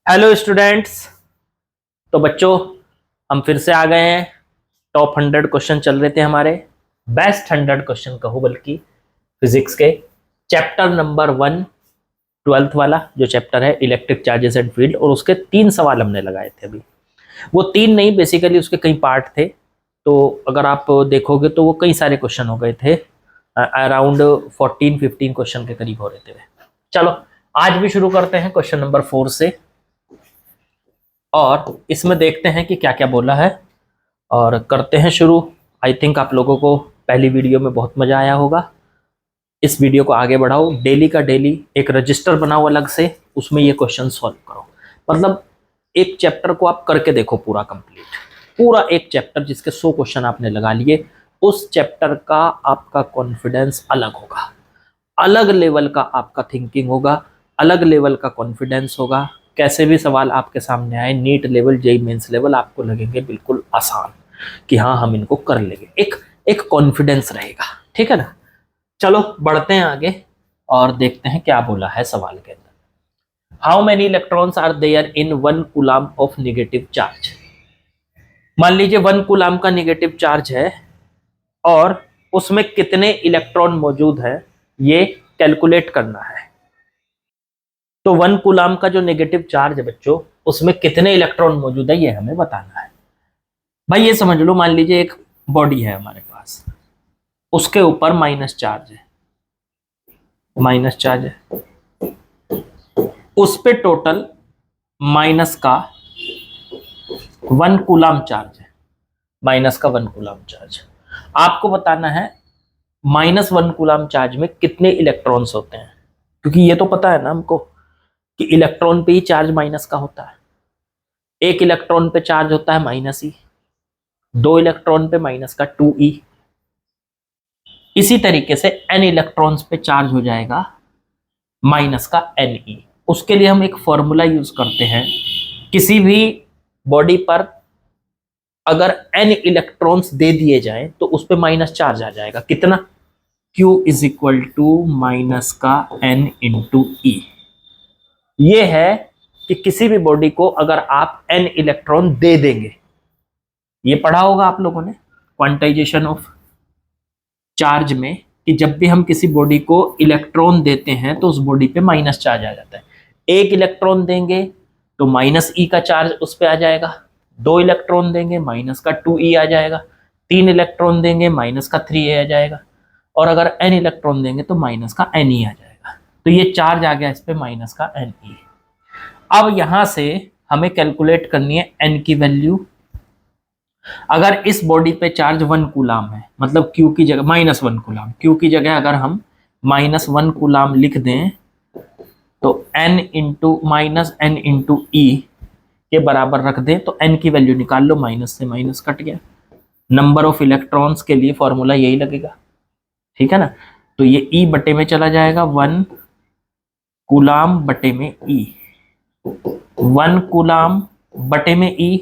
Hello students. तो बच्चों, हम फिर से आ गए हैं। टॉप 100 क्वेश्चन चल रहे थे हमारे, बेस्ट 100 क्वेश्चन कहो बल्कि, फिजिक्स के चैप्टर नंबर 1, 12th वाला जो चैप्टर है इलेक्ट्रिक चार्जेस एंड फील्ड, और उसके 3 सवाल हमने लगाए थे। अभी वो 3 नहीं, बेसिकली उसके कई पार्ट थे। तो अगर आप देखोगे तो वो कई सारे क्वेश्चन हो गए थे, अराउंड 14-15 क्वेश्चन के करीब हो रहे थे। चलो आज भी शुरू करते हैं क्वेश्चन नंबर 4 से, और इसमें देखते हैं कि क्या क्या बोला है और करते हैं शुरू। आई थिंक आप लोगों को पहली वीडियो में बहुत मजा आया होगा। इस वीडियो को आगे बढ़ाओ, डेली का डेली एक रजिस्टर बनाओ अलग से, उसमें ये क्वेश्चन सॉल्व करो। मतलब एक चैप्टर को आप करके देखो पूरा कंप्लीट, पूरा एक चैप्टर जिसके 100 क्वेश्चन आपने लगा लिए, उस चैप्टर का आपका कॉन्फिडेंस अलग होगा, अलग लेवल का आपका थिंकिंग होगा, अलग लेवल का कॉन्फिडेंस होगा। कैसे भी सवाल आपके सामने आए, NEET level, JEE mains level, आपको लगेंगे बिल्कुल आसान कि हाँ हम इनको कर लेंगे। एक एक कॉन्फिडेंस रहेगा, ठीक है ना। चलो बढ़ते हैं आगे और देखते हैं क्या बोला है सवाल के अंदर। How many electrons are there in 1 coulomb of negative charge. मान लीजिए 1 कूलम का नेगेटिव चार्ज है और उसमें कितने इलेक्ट्रॉन मौजूद है, ये कैलकुलेट करना है। तो 1 कूलम का जो नेगेटिव चार्ज है बच्चों, उसमें कितने इलेक्ट्रॉन मौजूद है ये हमें बताना है। भाई ये समझ लो, मान लीजिए एक बॉडी है हमारे पास, उसके ऊपर माइनस चार्ज है, माइनस चार्ज है, उस पे टोटल माइनस का 1 कूलम चार्ज है, माइनस का 1 कूलम चार्ज। आपको बताना है -1 कूलम चार्ज में कितने इलेक्ट्रॉन्स होते हैं, क्योंकि ये तो पता है ना हमको कि इलेक्ट्रॉन पे ही चार्ज माइनस का होता है। एक इलेक्ट्रॉन पे चार्ज होता है -E, 2 इलेक्ट्रॉन पे माइनस का 2E। इसी तरीके से n इलेक्ट्रॉन्स पे चार्ज हो जाएगा माइनस का Ne। उसके लिए हम एक फॉर्मूला यूज करते हैं, किसी भी बॉडी पर अगर n इलेक्ट्रॉन्स दे दिए जाएं तो उस पे माइनस चार्ज आ जाएगा। कितना? Q is equal to minus का n इंटू ई। ये है कि किसी भी बॉडी को अगर आप n इलेक्ट्रॉन दे देंगे, ये पढ़ा होगा आप लोगों ने क्वांटाइजेशन ऑफ चार्ज में, कि जब भी हम किसी बॉडी को इलेक्ट्रॉन देते हैं तो उस बॉडी पे माइनस चार्ज आ जाता है। 1 इलेक्ट्रॉन देंगे तो -E का चार्ज उस पे आ जाएगा, 2 इलेक्ट्रॉन देंगे माइनस का 2E आ जाएगा, 3 इलेक्ट्रॉन देंगे माइनस का 3A आ जाएगा, और अगर n इलेक्ट्रॉन देंगे तो माइनस का Ne आ जाएगा। तो ये चार्ज आ गया इस पे माइनस का Ne। अब यहां से हमें कैलकुलेट करनी है n की वैल्यू। अगर इस बॉडी पे चार्ज 1 कूलम है, मतलब Q की जगह -1 कूलम, Q की जगह अगर हम -1 कूलम लिख दें तो n इंटू E के बराबर रख दें तो n की वैल्यू निकाल लो, माइनस से माइनस कट गया। नंबर ऑफ इलेक्ट्रॉन्स के लिए फॉर्मूला यही लगेगा, ठीक है ना। तो ये E बटे में चला जाएगा, 1 कूलम बटे में E, 1 कूलम बटे में E।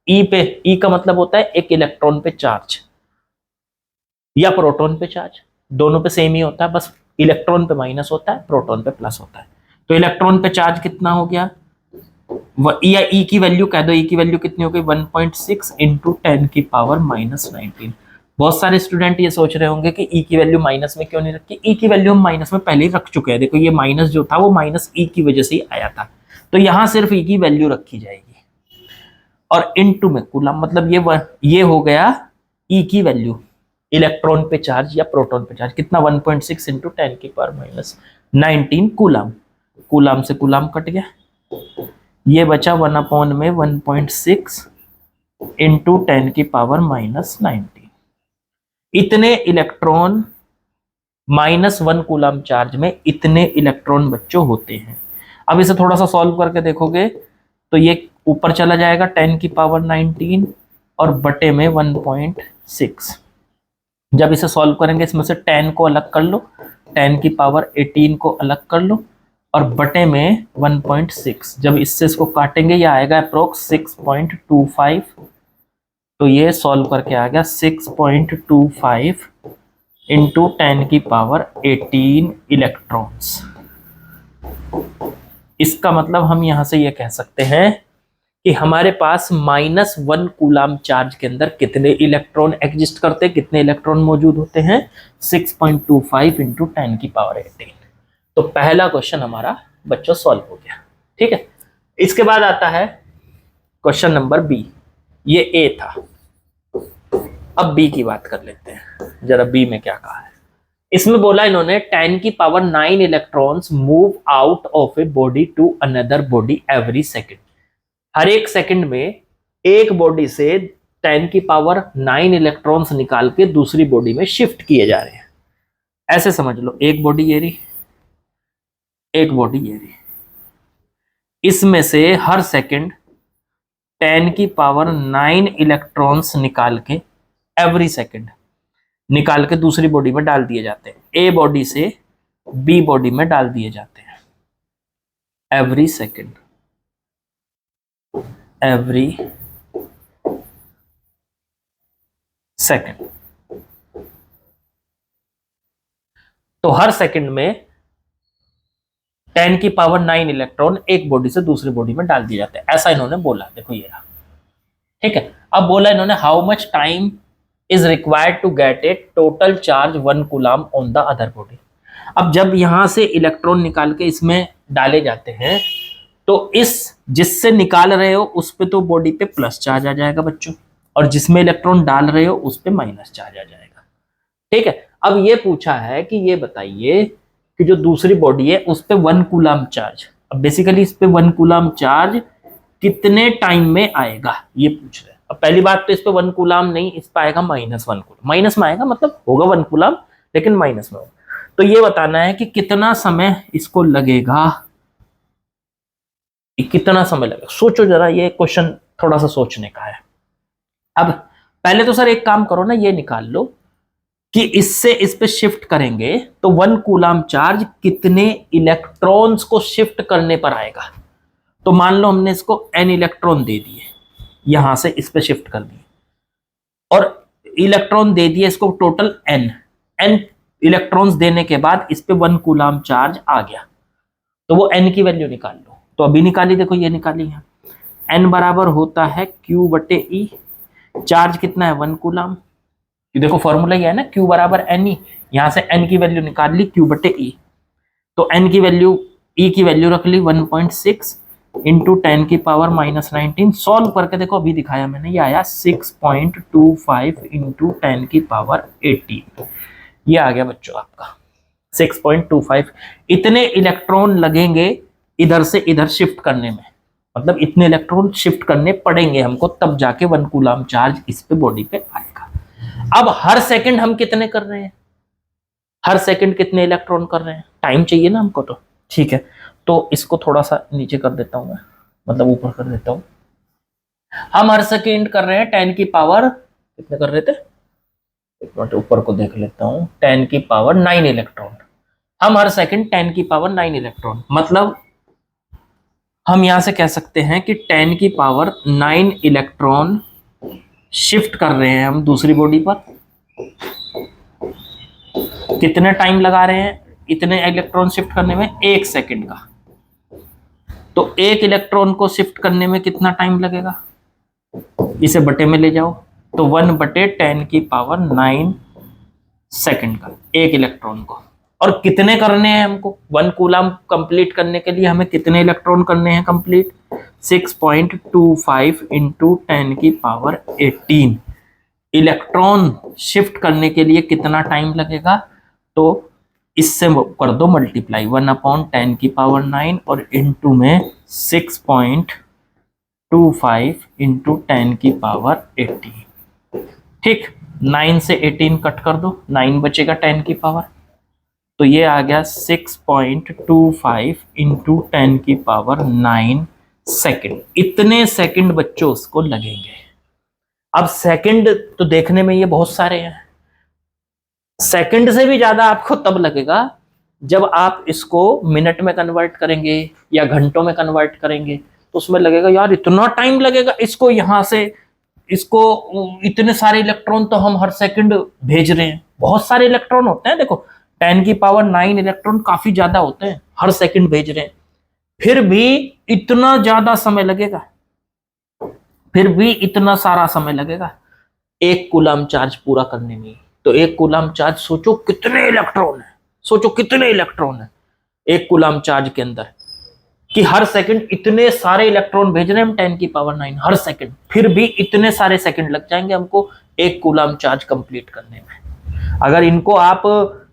ई पे, ई का मतलब होता है एक इलेक्ट्रॉन पे चार्ज या प्रोटॉन पे चार्ज, दोनों पे सेम ही होता है, बस इलेक्ट्रॉन पे माइनस होता है, प्रोटॉन पे प्लस होता है। तो इलेक्ट्रॉन पे चार्ज कितना हो गया, या ई की वैल्यू कह दो, ई की वैल्यू कितनी हो गई 1.6 इंटू 10 की पावर -19। बहुत सारे स्टूडेंट ये सोच रहे होंगे कि ई की वैल्यू माइनस में क्यों नहीं रखी। ई की वैल्यू हम माइनस में पहले ही रख चुके हैं, देखो ये माइनस जो था वो माइनस ई की वजह से ही आया था, तो यहां सिर्फ ई की वैल्यू रखी जाएगी। और इनटू में कूलम, मतलब ये हो गया ई की वैल्यू, इलेक्ट्रॉन पे चार्ज या प्रोटॉन पे चार्ज कितना, 1.6 इंटू 10 की पावर -19 कूलम। कूलम से कूलम कट गया, ये बचा 1/1.6 इंटू 10 की पावर -19। इतने इलेक्ट्रॉन, -1 कूलम चार्ज में इतने इलेक्ट्रॉन बच्चों होते हैं। अब इसे थोड़ा सा सॉल्व करके देखोगे तो ये ऊपर चला जाएगा 10 की पावर 19 और बटे में 1.6। जब इसे सॉल्व करेंगे इसमें से 10 को अलग कर लो, 10 की पावर 18 को अलग कर लो और बटे में 1.6। जब इससे इसको काटेंगे ये आएगा अप्रोक्स 6.25। तो ये सॉल्व करके आ गया 6.25 इंटू 10 की पावर 18 इलेक्ट्रॉन्स। इसका मतलब हम यहां से ये कह सकते हैं कि हमारे पास -1 कूलाम चार्ज के अंदर कितने इलेक्ट्रॉन एग्जिस्ट करते हैं, कितने इलेक्ट्रॉन मौजूद होते हैं, 6.25 इंटू 10⁻18। तो पहला क्वेश्चन हमारा बच्चों सॉल्व हो गया। ठीक है, इसके बाद आता है क्वेश्चन नंबर बी। ये ए था, अब बी की बात कर लेते हैं। जरा बी में क्या कहा है। इसमें बोला इन्होंने 10⁻9 electrons move out of a body to another body every second. हर एक सेकंड में एक बॉडी से 10⁻9 इलेक्ट्रॉन्स निकाल के दूसरी बॉडी में शिफ्ट किए जा रहे हैं। ऐसे समझ लो, एक बॉडी ये रही, एक बॉडी ये रही, इसमें से हर सेकंड 10⁻9 इलेक्ट्रॉन्स निकाल के एवरी सेकंड निकाल के दूसरी बॉडी में डाल दिए जाते हैं। ए बॉडी से बी बॉडी में डाल दिए जाते हैं एवरी सेकंड, एवरी सेकंड। तो हर सेकंड में 10⁻9 इलेक्ट्रॉन एक बॉडी से दूसरी बॉडी में डाल दिए जाते हैं, ऐसा इन्होंने बोला। देखो ये रहा। ठीक है, अब बोला इन्होंने how much time is required to get a total charge 1 coulomb on the other body. अब जब यहां से इलेक्ट्रॉन निकाल के इसमें डाले जाते हैं तो इस जिससे निकाल रहे हो उस पे तो बॉडी पे प्लस चार्ज आ जाएगा बच्चों, और जिसमें इलेक्ट्रॉन डाल रहे हो उस पे माइनस चार्ज आ जाएगा। ठीक है, अब ये पूछा है कि ये बताइए कि जो दूसरी बॉडी है उस पे 1 कूलाम चार्ज, अब बेसिकली इस पे 1 कूलाम चार्ज कितने टाइम में आएगा ये पूछ रहे हैं। अब पहली बात तो इस पे 1 कूलाम नहीं, इस पे आएगा -1 कूलाम। माइनस में आएगा मतलब होगा 1 कूलाम लेकिन माइनस में होगा। तो ये बताना है कि कितना समय इसको लगेगा, कितना समय लगेगा। सोचो जरा, ये क्वेश्चन थोड़ा सा सोचने का है। अब पहले तो सर एक काम करो ना, ये निकाल लो कि इससे इस पे शिफ्ट करेंगे तो 1 कूलाम चार्ज कितने इलेक्ट्रॉन्स को शिफ्ट करने पर आएगा। तो मान लो हमने इसको n इलेक्ट्रॉन दे दिए, यहां से इस पे शिफ्ट कर दिए, और इलेक्ट्रॉन दे दिए इसको टोटल n इलेक्ट्रॉन्स देने के बाद इस पे 1 कूलाम चार्ज आ गया। तो वो n की वैल्यू निकाल लो। तो अभी निकाली, देखो ये निकाली है। n बराबर होता है Q/E। चार्ज कितना है 1 कूलाम। ये देखो फॉर्मूला ही है ना, Q बराबर NE। यहां से n की वैल्यू निकाल ली Q/E। तो n की वैल्यू, E की वैल्यू रख ली 1.6 इंटू 10⁻19। सॉल्व करके देखो, अभी दिखाया मैंने, ये आया 6.25 इंटू 10⁻18। ये आ गया बच्चों आपका 6.25। इतने इलेक्ट्रॉन लगेंगे इधर से इधर शिफ्ट करने में, मतलब इतने इलेक्ट्रॉन शिफ्ट करने पड़ेंगे हमको, तब जाके 1 कूलाम चार्ज इस पे बॉडी पे आएगा। अब हर सेकंड हम कितने कर रहे हैं, हर सेकंड कितने इलेक्ट्रॉन कर रहे हैं, टाइम चाहिए ना हमको। तो ठीक है, तो इसको थोड़ा सा नीचे कर देता हूं मैं, मतलब ऊपर कर देता हूं। हम हर सेकंड कर रहे हैं 10 की पावर कितने कर रहे थे, एक मिनट ऊपर को देख लेता हूं, 10⁻9 इलेक्ट्रॉन। हम हर सेकंड 10⁻9 इलेक्ट्रॉन, मतलब हम यहां से कह सकते हैं कि 10⁻9 इलेक्ट्रॉन शिफ्ट कर रहे हैं हम दूसरी बॉडी पर। कितने टाइम लगा रहे हैं इतने इलेक्ट्रॉन शिफ्ट करने में, 1 सेकंड का। तो 1 इलेक्ट्रॉन को शिफ्ट करने में कितना टाइम लगेगा, इसे बटे में ले जाओ तो 1/10⁻9 सेकंड का 1 इलेक्ट्रॉन को। और कितने करने हैं हमको, 1 कूलाम कंप्लीट करने के लिए हमें कितने इलेक्ट्रॉन करने हैं कंप्लीट, 6.25 इंटू 10⁻18 इलेक्ट्रॉन शिफ्ट करने के लिए कितना टाइम लगेगा। तो इससे कर दो मल्टीप्लाई, 1/10⁻9 और इंटू में 6.25 इंटू 10⁻18। ठीक, 9 से 18 कट कर दो, 9 बचेगा 10 की पावर। तो ये आ गया 6.25 इंटू 10⁻9 सेकंड। इतने सेकंड बच्चों उसको लगेंगे। अब सेकंड तो देखने में ये बहुत सारे हैं, सेकंड से भी ज्यादा आपको तब लगेगा जब आप इसको मिनट में कन्वर्ट करेंगे या घंटों में कन्वर्ट करेंगे, तो उसमें लगेगा यार इतना टाइम लगेगा इसको, यहां से इसको इतने सारे इलेक्ट्रॉन तो हम हर सेकंड भेज रहे हैं। बहुत सारे इलेक्ट्रॉन होते हैं, देखो 10⁻9 इलेक्ट्रॉन काफी ज्यादा होते हैं, हर सेकंड भेज रहे हैं। फिर भी इतना ज्यादा समय लगेगा, फिर भी इतना सारा समय लगेगा एक कूलम चार्ज पूरा करने में। तो एक कूलम चार्ज, सोचो कितने इलेक्ट्रॉन है, सोचो कितने इलेक्ट्रॉन है एक कूलम चार्ज के अंदर, कि हर सेकंड इतने सारे इलेक्ट्रॉन भेज रहे हैं हम 10⁹ हर सेकंड, फिर भी इतने सारे सेकंड लग जाएंगे हमको एक कूलम चार्ज कंप्लीट करने में। अगर इनको आप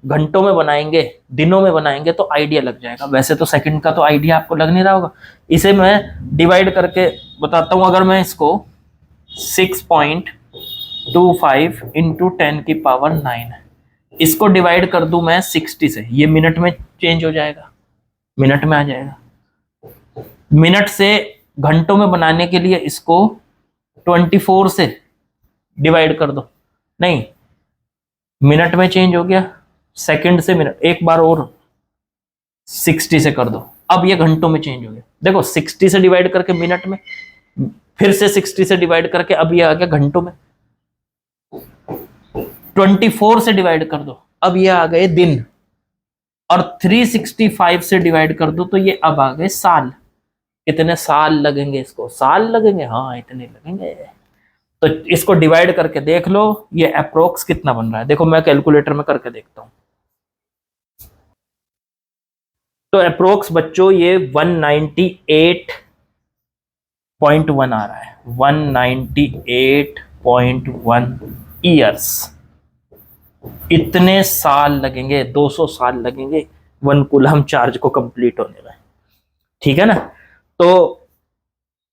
घंटों में बनाएंगे, दिनों में बनाएंगे तो आइडिया लग जाएगा। वैसे तो सेकंड का तो आइडिया आपको लग नहीं रहा होगा। इसे मैं डिवाइड करके बताता हूं। अगर मैं इसको 6.25 इंटू 10⁹ इसको डिवाइड कर दूं मैं 60 से, ये मिनट में चेंज हो जाएगा, मिनट में आ जाएगा। मिनट से घंटों में बनाने के लिए इसको 24 से डिवाइड कर दो, नहीं मिनट में चेंज हो गया, सेकंड से मिनट, एक बार और 60 से कर दो, अब ये घंटों में चेंज हो गया। देखो 60 से डिवाइड करके मिनट में, फिर से 60 से डिवाइड करके अब ये आ गया घंटों में। 24 से डिवाइड कर दो, अब ये आ गए दिन। और 365 से डिवाइड कर दो तो ये अब आ गए साल। कितने साल लगेंगे इसको, साल लगेंगे, हाँ इतने लगेंगे। तो इसको डिवाइड करके देख लो ये अप्रोक्स कितना बन रहा है। देखो मैं कैलकुलेटर में करके देखता हूं। तो अप्रोक्स बच्चों ये 198.1 आ रहा है, 198.1 ईयर्स। इतने साल लगेंगे, 200 साल लगेंगे 1 कूलम चार्ज को कंप्लीट होने में। ठीक है ना। तो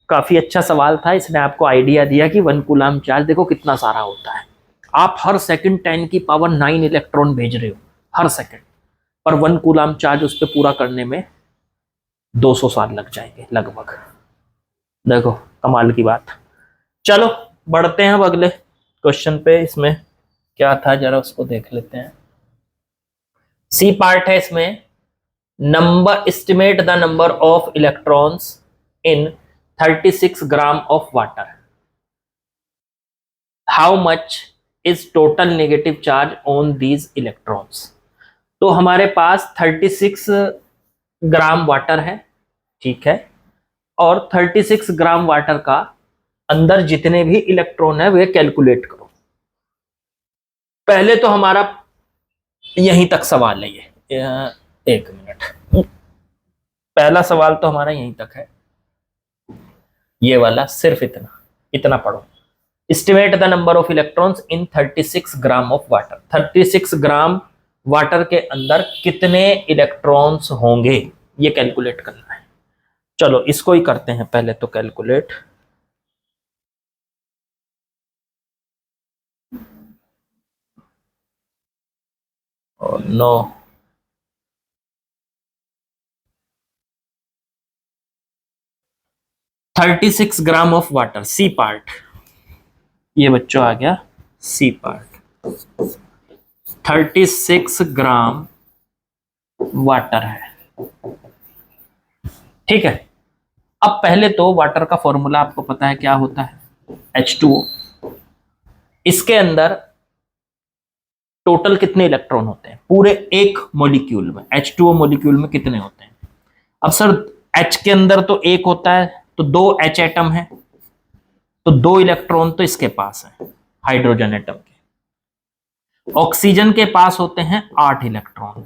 काफी अच्छा सवाल था, इसने आपको आइडिया दिया कि 1 कूलम चार्ज देखो कितना सारा होता है। आप हर सेकंड 10⁹ इलेक्ट्रॉन भेज रहे हो हर सेकंड, पर 1 कूलम चार्ज उस पर पूरा करने में 200 साल लग जाएंगे लगभग। देखो कमाल की बात। चलो बढ़ते हैं अब अगले क्वेश्चन पे। इसमें क्या था जरा उसको देख लेते हैं। सी पार्ट है इसमें, number estimate the number of electrons in 36 gram of water, how much is total negative charge on these electrons. तो हमारे पास 36 ग्राम वाटर है, ठीक है, और 36 ग्राम वाटर का अंदर जितने भी इलेक्ट्रॉन है वे कैलकुलेट करो। पहले तो हमारा यहीं तक सवाल है, ये एक मिनट, पहला सवाल तो हमारा यहीं तक है, ये वाला सिर्फ इतना इतना पढ़ो। Estimate the number of electrons in 36 gram of water. 36 gram water के अंदर कितने इलेक्ट्रॉन्स होंगे ये कैलकुलेट करना है। चलो इसको ही करते हैं पहले तो कैलकुलेट। और no, thirty six gram of water, C part, ये बच्चों आ गया सी पार्ट। 36 ग्राम वाटर है, ठीक है। अब पहले तो वाटर का फॉर्मूला आपको पता है क्या होता है, H2O। इसके अंदर टोटल कितने इलेक्ट्रॉन होते हैं पूरे एक मॉलिक्यूल में, H2O मॉलिक्यूल में कितने होते हैं। अब सर H के अंदर तो एक होता है, तो 2 H एटम है, तो 2 इलेक्ट्रॉन तो इसके पास है हाइड्रोजन एटम के। ऑक्सीजन के पास होते हैं 8 इलेक्ट्रॉन,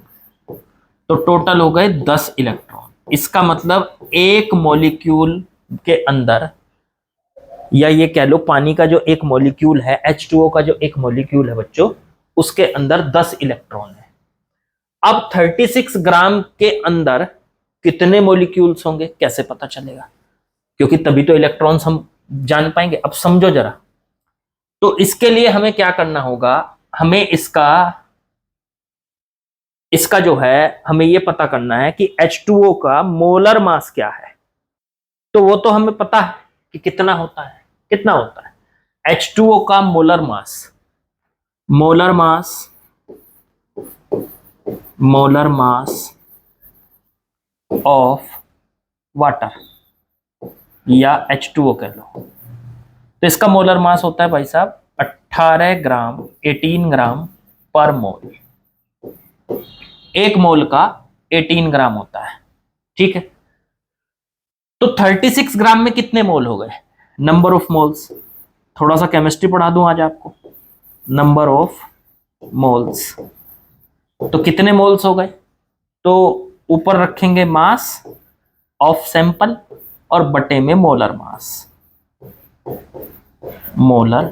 तो टोटल हो गए 10 इलेक्ट्रॉन। इसका मतलब एक मॉलिक्यूल के अंदर, या ये कह लो पानी का जो एक मॉलिक्यूल है, H2O का जो एक मॉलिक्यूल है बच्चों, उसके अंदर 10 इलेक्ट्रॉन है। अब 36 ग्राम के अंदर कितने मॉलिक्यूल्स होंगे कैसे पता चलेगा, क्योंकि तभी तो इलेक्ट्रॉन्स हम जान पाएंगे। अब समझो जरा, तो इसके लिए हमें क्या करना होगा, हमें इसका जो है हमें यह पता करना है कि H2O का मोलर मास क्या है। तो वो तो हमें पता है कि कितना होता है, कितना होता है H2O का molar mass. Molar mass of water या H2O कह लो, तो इसका मोलर मास होता है भाई साहब 18 ग्राम पर मोल। एक मोल का 18 ग्राम होता है, ठीक है। तो 36 ग्राम में कितने मोल हो गए, नंबर ऑफ मोल्स। थोड़ा सा केमिस्ट्री पढ़ा दूं आज आपको। नंबर ऑफ मोल्स, तो कितने मोल्स हो गए, तो ऊपर रखेंगे मास ऑफ सैंपल और बटे में molar mass. Molar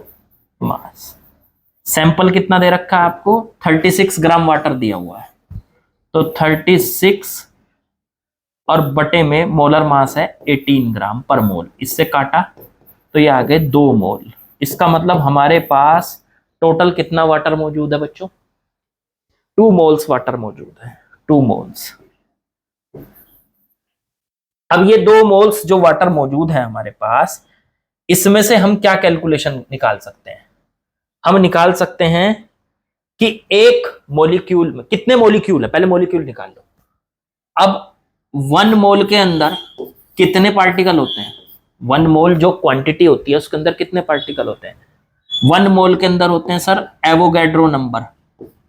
mass, sample कितना दे रखा है आपको, 36 ग्राम वाटर दिया हुआ है, तो 36 और बटे में मोलर मास है 18 ग्राम पर मोल। इससे काटा तो ये आ गए 2 मोल। इसका मतलब हमारे पास टोटल कितना वाटर मौजूद है बच्चों, 2 मोल्स वाटर मौजूद है, 2 मोल्स। अब ये 2 मोल्स जो वाटर मौजूद है हमारे पास, इसमें से हम क्या कैलकुलेशन निकाल सकते हैं, हम निकाल सकते हैं कि एक मॉलिक्यूल में कितने मॉलिक्यूल है, पहले मॉलिक्यूल निकाल लो। अब 1 मोल के अंदर कितने पार्टिकल होते हैं, 1 मोल जो क्वांटिटी होती है उसके अंदर कितने पार्टिकल होते हैं, 1 मोल के अंदर होते हैं सर एवोगैड्रो नंबर,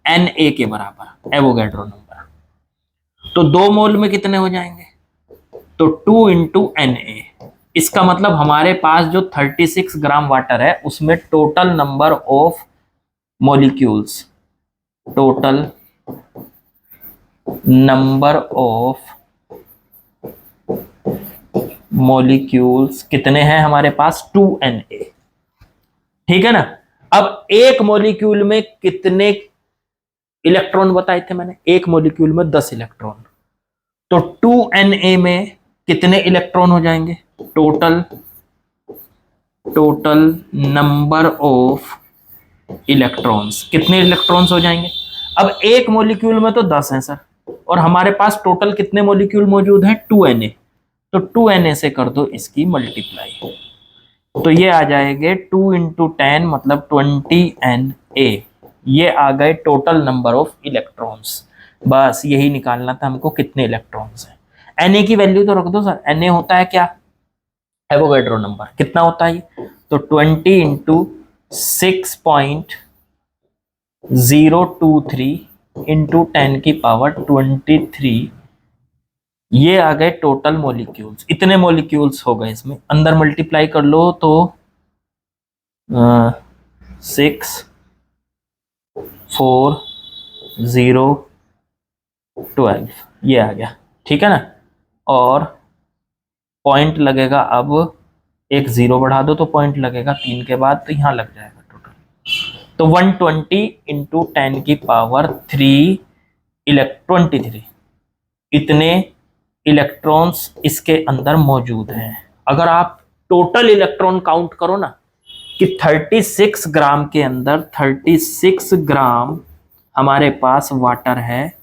Na के बराबर एवोगैड्रो नंबर। तो 2 मोल में कितने हो जाएंगे, तो 2 इंटू Na। इसका मतलब हमारे पास जो 36 ग्राम वाटर है उसमें total number of molecules, total number of molecules कितने हैं हमारे पास, 2Na। ठीक है ना। अब एक मॉलिक्यूल में कितने इलेक्ट्रॉन बताए थे मैंने, एक मॉलिक्यूल में 10 इलेक्ट्रॉन, तो 2Na में कितने इलेक्ट्रॉन हो जाएंगे, टोटल नंबर ऑफ इलेक्ट्रॉन्स, कितने इलेक्ट्रॉन्स हो जाएंगे। अब एक मॉलिक्यूल में तो 10 हैं सर, और हमारे पास टोटल कितने मॉलिक्यूल मौजूद हैं, 2Na, तो 2Na से कर दो इसकी मल्टीप्लाई, तो ये आ जाएंगे 2 इंटू 10 मतलब 20Na। ये आ गए टोटल नंबर ऑफ इलेक्ट्रॉन्स। बस यही निकालना था हमको, कितने इलेक्ट्रॉन्स हैं। Na की वैल्यू तो रख दो सर, Na होता है क्या, एवोगैड्रो नंबर, कितना होता है, तो 20 इंटू 6.023 इंटू 10 की पावर 23। ये आ गए टोटल मॉलिक्यूल्स, इतने मॉलिक्यूल्स हो गए। इसमें अंदर मल्टीप्लाई कर लो तो 6 4 0 12 ये आ गया, ठीक है ना। और पॉइंट लगेगा, अब एक 0 बढ़ा दो तो पॉइंट लगेगा 3 के बाद, तो यहां लग जाएगा टोटल, तो 120 इंटू 10 की पावर 3 23 इतने इलेक्ट्रॉन्स इसके अंदर मौजूद हैं। अगर आप टोटल इलेक्ट्रॉन काउंट करो ना कि 36 ग्राम के अंदर 36 ग्राम हमारे पास वाटर है,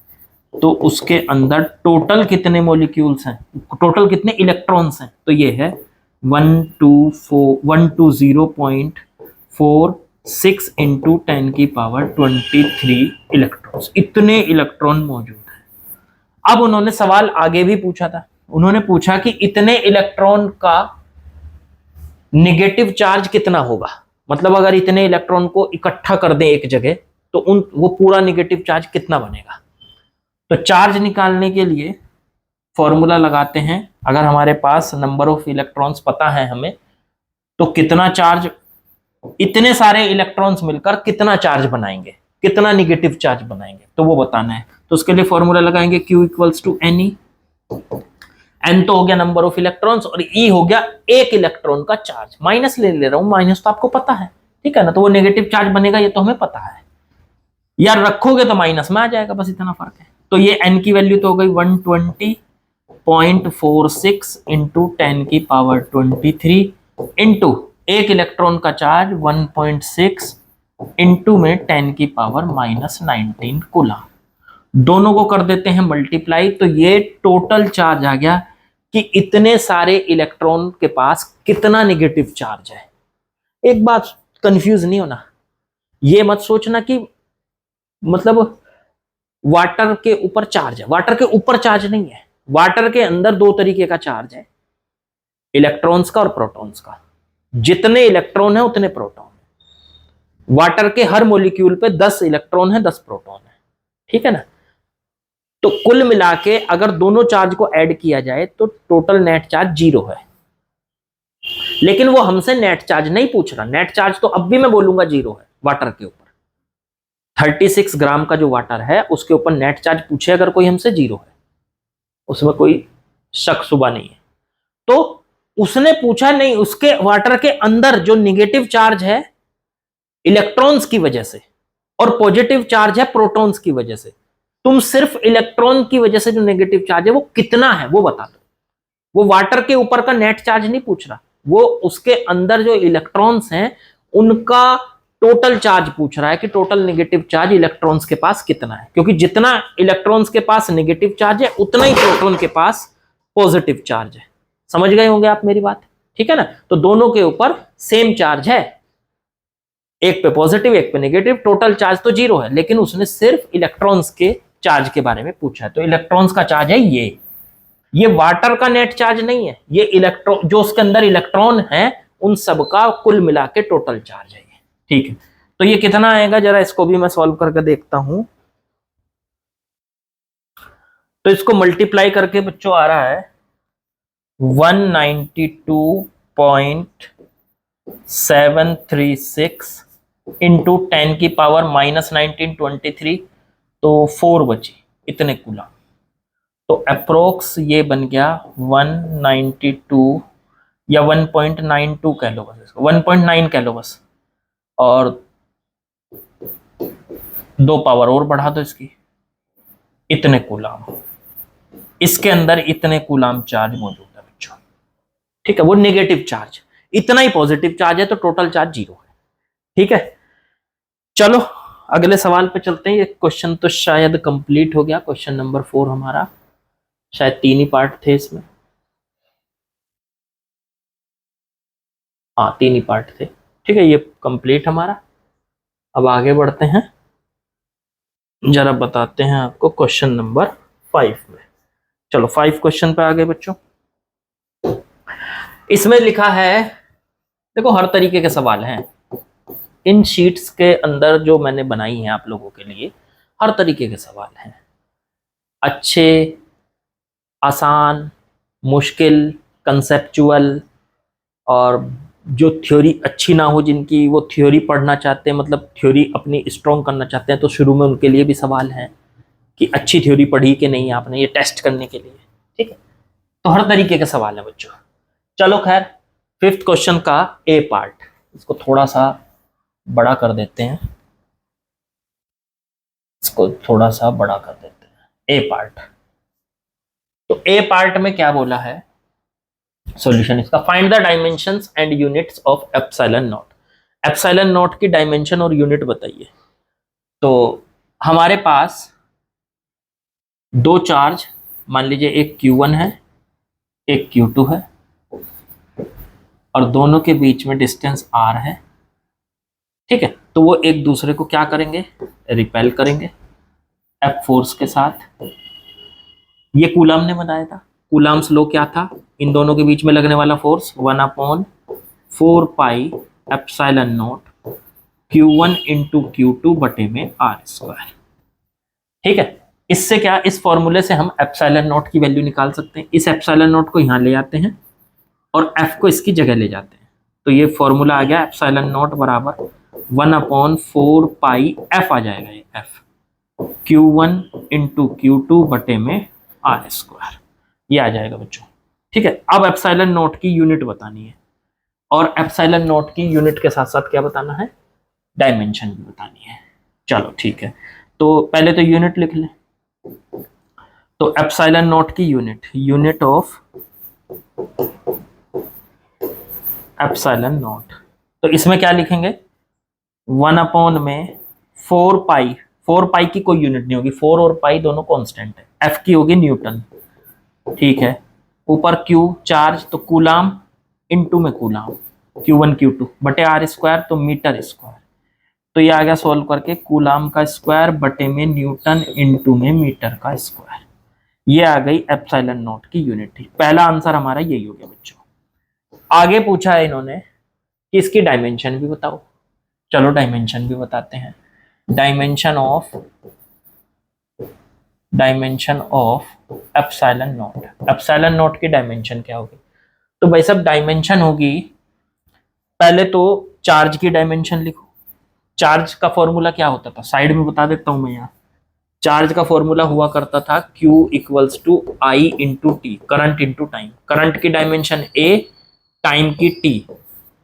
तो उसके अंदर टोटल कितने मॉलिक्यूल्स हैं, टोटल कितने इलेक्ट्रॉन्स हैं, तो ये है 120.46 इंटू 10 की पावर 23 इलेक्ट्रॉन्स, इतने इलेक्ट्रॉन मौजूद हैं। अब उन्होंने सवाल आगे भी पूछा था, उन्होंने पूछा कि इतने इलेक्ट्रॉन का नेगेटिव चार्ज कितना होगा, मतलब अगर इतने इलेक्ट्रॉन को इकट्ठा कर दें एक जगह तो वो पूरा नेगेटिव चार्ज कितना बनेगा। तो चार्ज निकालने के लिए फॉर्मूला लगाते हैं। अगर हमारे पास नंबर ऑफ इलेक्ट्रॉन्स पता है हमें, तो कितना चार्ज, इतने सारे इलेक्ट्रॉन्स मिलकर कितना चार्ज बनाएंगे, कितना नेगेटिव चार्ज बनाएंगे, तो वो बताना है। तो उसके लिए फॉर्मूला लगाएंगे Q equals to Ne। N तो हो गया नंबर ऑफ इलेक्ट्रॉन्स और E हो गया एक इलेक्ट्रॉन का चार्ज। माइनस ले रहा हूं, माइनस तो आपको पता है, ठीक है ना, तो वो नेगेटिव चार्ज बनेगा, ये तो हमें पता है। यार रखोगे तो माइनस में आ जाएगा, बस इतना फर्क है। तो ये N की वैल्यू तो हो गई 120.46 इंटू 10 की पावर 23 इंटू एक इलेक्ट्रॉन का चार्ज 1.6 इंटू में 10 की पावर -19 कूलम। दोनों को कर देते हैं मल्टीप्लाई, तो ये टोटल चार्ज आ गया कि इतने सारे इलेक्ट्रॉन के पास कितना नेगेटिव चार्ज है। एक बात कंफ्यूज नहीं होना, ये मत सोचना कि मतलब वाटर के ऊपर चार्ज है, वाटर के ऊपर चार्ज नहीं है। वाटर के अंदर 2 तरीके का चार्ज है, इलेक्ट्रॉन्स का और प्रोटॉन्स का। जितने इलेक्ट्रॉन है उतने प्रोटॉन है। वाटर के हर मॉलिक्यूल पे 10 इलेक्ट्रॉन है, 10 प्रोटॉन है, ठीक है ना। तो कुल मिला के अगर दोनों चार्ज को ऐड किया जाए तो टोटल नेट चार्ज 0 है। लेकिन वो हमसे नेट चार्ज नहीं पूछ रहा, नेट चार्ज तो अब भी मैं बोलूंगा 0 है। वाटर के ऊपर 36 ग्राम का जो वाटर है उसके ऊपर नेट चार्ज पूछे अगर कोई हमसे 0 है, उसमें कोई शक शुबा नहीं है। तो उसने पूछा नहीं, उसके वाटर के अंदर जो निगेटिव चार्ज है इलेक्ट्रॉन्स की वजह से और पॉजिटिव चार्ज है प्रोटॉन्स की वजह से, तुम सिर्फ इलेक्ट्रॉन की वजह से जो नेगेटिव चार्ज है वो कितना है वो बता दो। वो वाटर के ऊपर का नेट चार्ज नहीं पूछ रहा, वो उसके अंदर जो इलेक्ट्रॉन्स हैं उनका टोटल चार्ज पूछ रहा है कि टोटल नेगेटिव चार्ज इलेक्ट्रॉन्स के पास कितना है, क्योंकि जितना इलेक्ट्रॉन्स के पास नेगेटिव चार्ज है उतना ही प्रोटॉन के पास पॉजिटिव चार्ज है। समझ गए होंगे आप मेरी बात, ठीक है ना। तो दोनों के ऊपर सेम चार्ज है, एक पे पॉजिटिव एक पे नेगेटिव, टोटल चार्ज तो 0 है, लेकिन उसने सिर्फ इलेक्ट्रॉन्स के चार्ज के बारे में पूछा है। तो इलेक्ट्रॉन्स का चार्ज है ये वाटर का नेट चार्ज नहीं है, ये इलेक्ट्रॉन जो उसके अंदर इलेक्ट्रॉन है उन सब का कुल मिला के टोटल चार्ज है ये, ठीक है। तो ये कितना आएगा जरा इसको भी मैं सॉल्व करके देखता हूं। तो इसको मल्टीप्लाई करके बच्चों आ रहा है 192.736 इंटू 10 की पावर -1923, तो 4 बची इतने कूलम। तो अप्रोक्स ये बन गया 192 या 1.92 कह लो बस, इसको 1.9 कह लो बस, और 2 पावर और बढ़ा दो इसकी, इतने कूलम। इसके अंदर इतने कूलम चार्ज मौजूद है बच्चों, ठीक है। वो नेगेटिव चार्ज, इतना ही पॉजिटिव चार्ज है, तो टोटल चार्ज 0 है, ठीक है। चलो अगले सवाल पे चलते हैं। ये क्वेश्चन तो शायद कंप्लीट हो गया, क्वेश्चन नंबर 4 हमारा, शायद 3 ही पार्ट थे इसमें, हाँ 3 ही पार्ट थे, ठीक है। ये कंप्लीट हमारा। अब आगे बढ़ते हैं, जरा बताते हैं आपको क्वेश्चन नंबर 5 में। चलो 5 क्वेश्चन पे आगे बच्चों। इसमें लिखा है, देखो हर तरीके के सवाल हैं इन शीट्स के अंदर जो मैंने बनाई हैं आप लोगों के लिए, हर तरीके के सवाल हैं, अच्छे, आसान, मुश्किल, कंसेप्चुअल, और जो थ्योरी अच्छी ना हो जिनकी, वो थ्योरी पढ़ना चाहते हैं, मतलब थ्योरी अपनी स्ट्रॉन्ग करना चाहते हैं, तो शुरू में उनके लिए भी सवाल हैं कि अच्छी थ्योरी पढ़ी कि नहीं आपने, ये टेस्ट करने के लिए, ठीक है। तो हर तरीके के सवाल हैं बच्चों। चलो खैर 5th क्वेश्चन का ए पार्ट, इसको थोड़ा सा बड़ा कर देते हैं, इसको थोड़ा सा बड़ा कर देते हैं, ए पार्ट। तो ए पार्ट में क्या बोला है सॉल्यूशन इसका, find the dimensions and units of epsilon naught. Epsilon not की डायमेंशन और यूनिट बताइए। तो हमारे पास 2 चार्ज, मान लीजिए एक Q1 है एक Q2 है, और दोनों के बीच में डिस्टेंस R है, ठीक है। तो वो एक दूसरे को क्या करेंगे, रिपेल करेंगे F फोर्स के साथ। ये कूलम ने बताया था, कूलम्स लॉ क्या था, इन दोनों के बीच में लगने वाला force 1/4 pi epsilon not Q1 into Q2 बटे में R², ठीक है। इससे क्या, इस फॉर्मूले से हम एप्सिलॉन नॉट की वैल्यू निकाल सकते हैं। इस एप्सिलॉन नॉट को यहाँ ले आते हैं और F को इसकी जगह ले जाते हैं, तो ये फॉर्मूला आ गया एप्सिलॉन नॉट बराबर 1/4 पाई F आ जाएगा, ये F Q1 इंटू Q2 बटे में R², ये आ जाएगा बच्चों, ठीक है। अब एप्सिलॉन नॉट की यूनिट बतानी है, और एप्सिलॉन नॉट की यूनिट के साथ साथ क्या बताना है, डायमेंशन भी बतानी है। चलो ठीक है, तो पहले तो यूनिट लिख लें। तो एप्सिलॉन नॉट की unit, unit of epsilon not, तो इसमें क्या लिखेंगे 1/4 पाई, 4 पाई की कोई यूनिट नहीं होगी, 4 और पाई दोनों कांस्टेंट है, F की होगी न्यूटन, ठीक है। ऊपर Q चार्ज, तो कूलाम इनटू में कूलाम, Q1 Q2 बटे R², तो मीटर स्क्वायर। तो ये आ गया सोल्व करके कूलाम का स्क्वायर बटे में न्यूटन इनटू में मीटर का स्क्वायर। ये आ गई एप्सिलॉन नॉट की यूनिट। पहला आंसर हमारा यही हो गया बच्चों। आगे पूछा है इन्होंने कि इसकी डायमेंशन भी बताओ। चलो डायमेंशन भी बताते हैं। Dimension of dimension of epsilon naught. Epsilon not की डायमेंशन क्या होगी? तो भाई साहब डायमेंशन होगी, पहले तो चार्ज की डायमेंशन लिखो। चार्ज का फॉर्मूला क्या होता था, साइड में बता देता हूं मैं यहाँ। चार्ज का फॉर्मूला हुआ करता था Q equals to I into T, current into time. Current की डायमेंशन A, टाइम की T,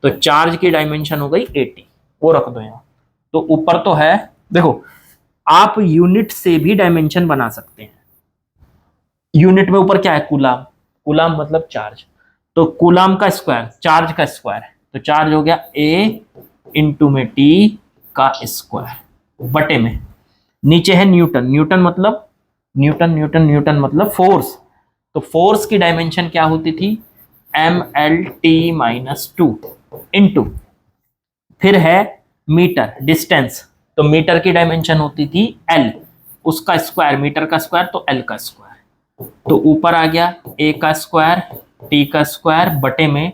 तो चार्ज की डायमेंशन हो गई AT, वो रख दो यहाँ। तो ऊपर तो है, देखो आप यूनिट से भी डायमेंशन बना सकते हैं। यूनिट में ऊपर क्या है, कूलाम। कूलाम मतलब चार्ज, तो कूलाम का स्क्वायर चार्ज का स्क्वायर, तो चार्ज हो गया A इंटू में T का स्क्वायर बटे में। नीचे है न्यूटन। न्यूटन मतलब न्यूटन मतलब फोर्स। तो फोर्स की डायमेंशन क्या होती थी, MLT-2 इंटू, फिर है मीटर डिस्टेंस, तो मीटर की डायमेंशन होती थी L, उसका स्क्वायर, मीटर का स्क्वायर तो L का स्क्वायर। तो ऊपर आ गया A का स्क्वायर T का स्क्वायर बटे में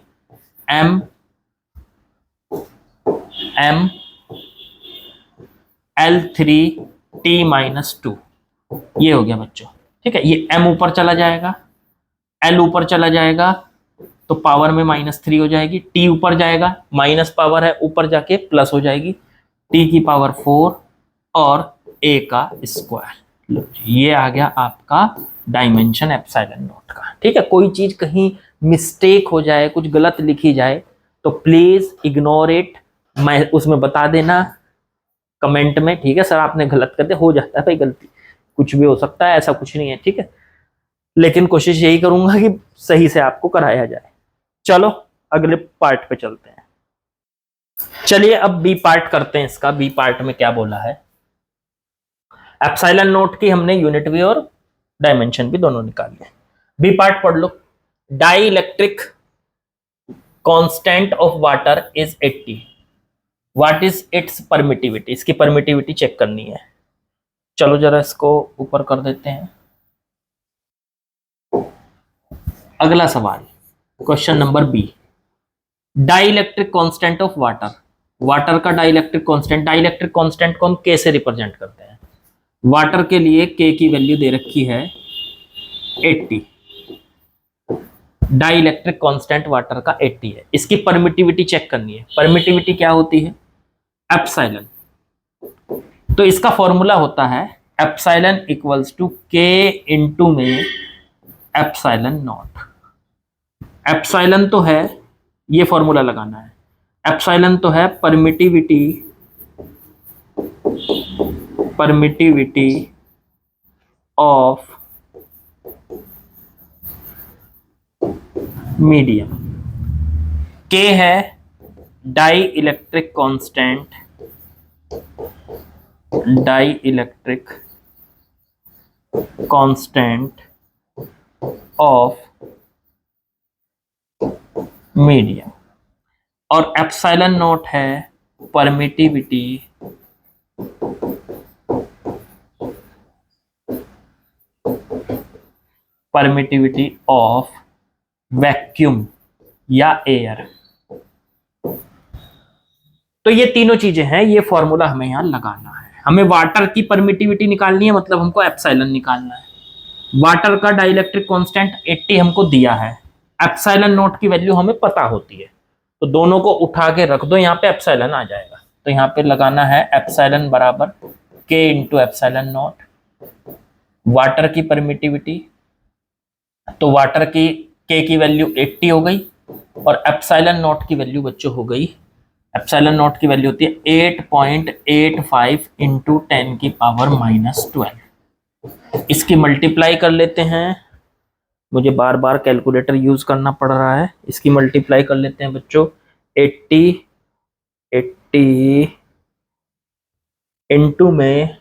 M L3T-2, ये हो गया बच्चों। ठीक है, ये M ऊपर चला जाएगा, L ऊपर चला जाएगा, तो पावर में -3 हो जाएगी। T ऊपर जाएगा, माइनस पावर है ऊपर जाके प्लस हो जाएगी, T की पावर 4 और A का स्क्वायर। ये आ गया आपका डायमेंशन एप्सिलॉन नॉट का। ठीक है, कोई चीज कहीं मिस्टेक हो जाए, कुछ गलत लिखी जाए तो प्लीज इग्नोर इट, मैं उसमें बता देना कमेंट में। ठीक है सर आपने गलत कर दिया, हो जाता है भाई गलती, कुछ भी हो सकता है, ऐसा कुछ नहीं है। ठीक है, लेकिन कोशिश यही करूंगा कि सही से आपको कराया जाए। चलो अगले पार्ट पे चलते हैं। चलिए अब बी पार्ट करते हैं इसका। बी पार्ट में क्या बोला है, एप्सिलॉन नोट की हमने यूनिट भी और डायमेंशन भी दोनों निकाल लिए। बी पार्ट पढ़ लो। Dielectric constant of water is 80, what is its permittivity. इसकी परमिटिविटी चेक करनी है। चलो जरा इसको ऊपर कर देते हैं। अगला सवाल, question number B, dielectric constant of water. Water का डाइलेक्ट्रिक कांस्टेंट, डाइलेक्ट्रिक कांस्टेंट को हम K से रिप्रेजेंट करते हैं। वाटर के लिए K की वैल्यू दे रखी है 80, डाइलेक्ट्रिक कांस्टेंट वाटर का 80 है। इसकी परमिटिविटी चेक करनी है। परमिटिविटी क्या होती है, एप्सिलॉन। तो इसका फॉर्मूला होता है epsilon equals to K into में एप्सिलॉन नॉट। एप्सिलॉन तो है, ये फॉर्मूला लगाना है। एप्सिलॉन तो है परमिटिविटी ऑफ मीडियम। K है dielectric constant, dielectric constant of medium, और एप्सिलॉन नॉट है परमिटिविटी ऑफ वैक्यूम या एयर। तो ये तीनों चीजें हैं, ये फॉर्मूला हमें यहां लगाना है। हमें वाटर की परमिटिविटी निकालनी है, मतलब हमको एप्सिलॉन निकालना है। वाटर का डाइलेक्ट्रिक कांस्टेंट 80 हमको दिया है, एप्सिलॉन नॉट की वैल्यू हमें पता होती है, तो दोनों को उठा के रख दो, यहाँ पे एप्सिलॉन आ जाएगा। तो यहाँ पे लगाना है एप्सिलॉन बराबर K into epsilon not. Water की परमिटिविटी, तो वाटर की K की वैल्यू 80 हो गई, और एप्सिलॉन नॉट की वैल्यू बच्चों हो गई, एप्सिलॉन नॉट की वैल्यू होती है 8.85 इंटू 10 की पावर -12। इसकी मल्टीप्लाई कर लेते हैं, मुझे बार बार कैलकुलेटर यूज करना पड़ रहा है। इसकी मल्टीप्लाई कर लेते हैं बच्चों, 80 इंटू में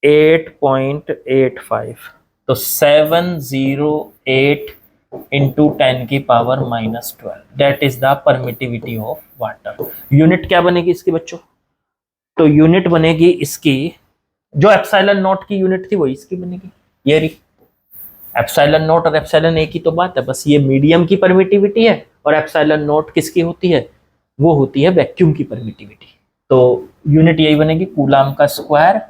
8.85, तो 708 इंटू 10 की power -12, that is the permittivity of water. Unit क्या बनेगी इसकी बच्चों, तो यूनिट बनेगी इसकी, जो एप्सिलॉन नॉट की यूनिट थी वही इसकी बनेगी। ये रही एप्सिलॉन नॉट और एप्सिलॉन एक ही तो बात है, बस ये मीडियम की परमिटिविटी है, और एप्सिलॉन नॉट किसकी होती है, वो होती है वैक्यूम की परमिटिविटी। तो यूनिट यही बनेगी, कूलाम का स्क्वायर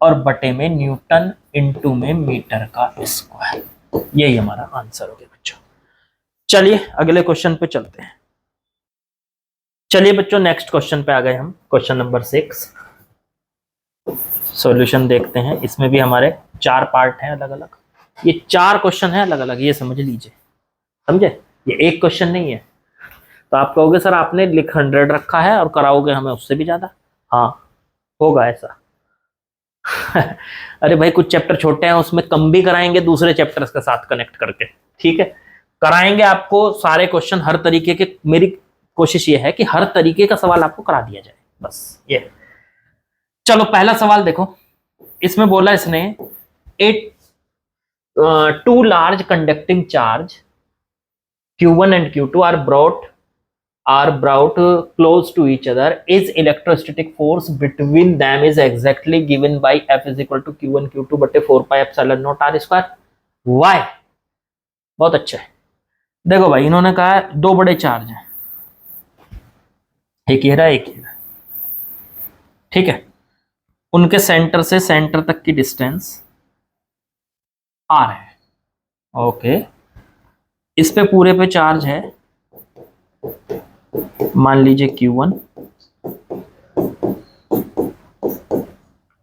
और बटे में न्यूटन इनटू में मीटर का स्क्वायर। यही हमारा आंसर हो गया बच्चों। चलिए अगले क्वेश्चन पे चलते हैं। चलिए बच्चों नेक्स्ट क्वेश्चन पे आ गए हम, क्वेश्चन नंबर 6। सॉल्यूशन देखते हैं। इसमें भी हमारे 4 पार्ट हैं अलग अलग। ये 4 क्वेश्चन है अलग अलग, ये समझ लीजिए, समझे? ये एक क्वेश्चन नहीं है। तो आप कहोगे सर आपने लिख 100 रखा है और कराओगे हमें उससे भी ज्यादा। हाँ होगा ऐसा। अरे भाई कुछ चैप्टर छोटे हैं, उसमें कम भी कराएंगे दूसरे चैप्टर्स के साथ कनेक्ट करके, ठीक है? कराएंगे आपको सारे क्वेश्चन हर तरीके के। मेरी कोशिश ये है कि हर तरीके का सवाल आपको करा दिया जाए, बस ये। चलो पहला सवाल देखो। इसमें बोला इसने two large conducting charge Q1 and Q2 are brought close to each other. Is electrostatic force between them is exactly given by F is equal to Q1 Q2 बटे 4 pi epsilon naught R square. Why? बहुत अच्छा है। देखो भाई इन्होंने कहा 2 बड़े charge हैं, एक ये रहा एक ये रहा, ठीक है? उनके सेंटर से सेंटर तक की डिस्टेंस R है, ओके। इस पे पूरे पे चार्ज है मान लीजिए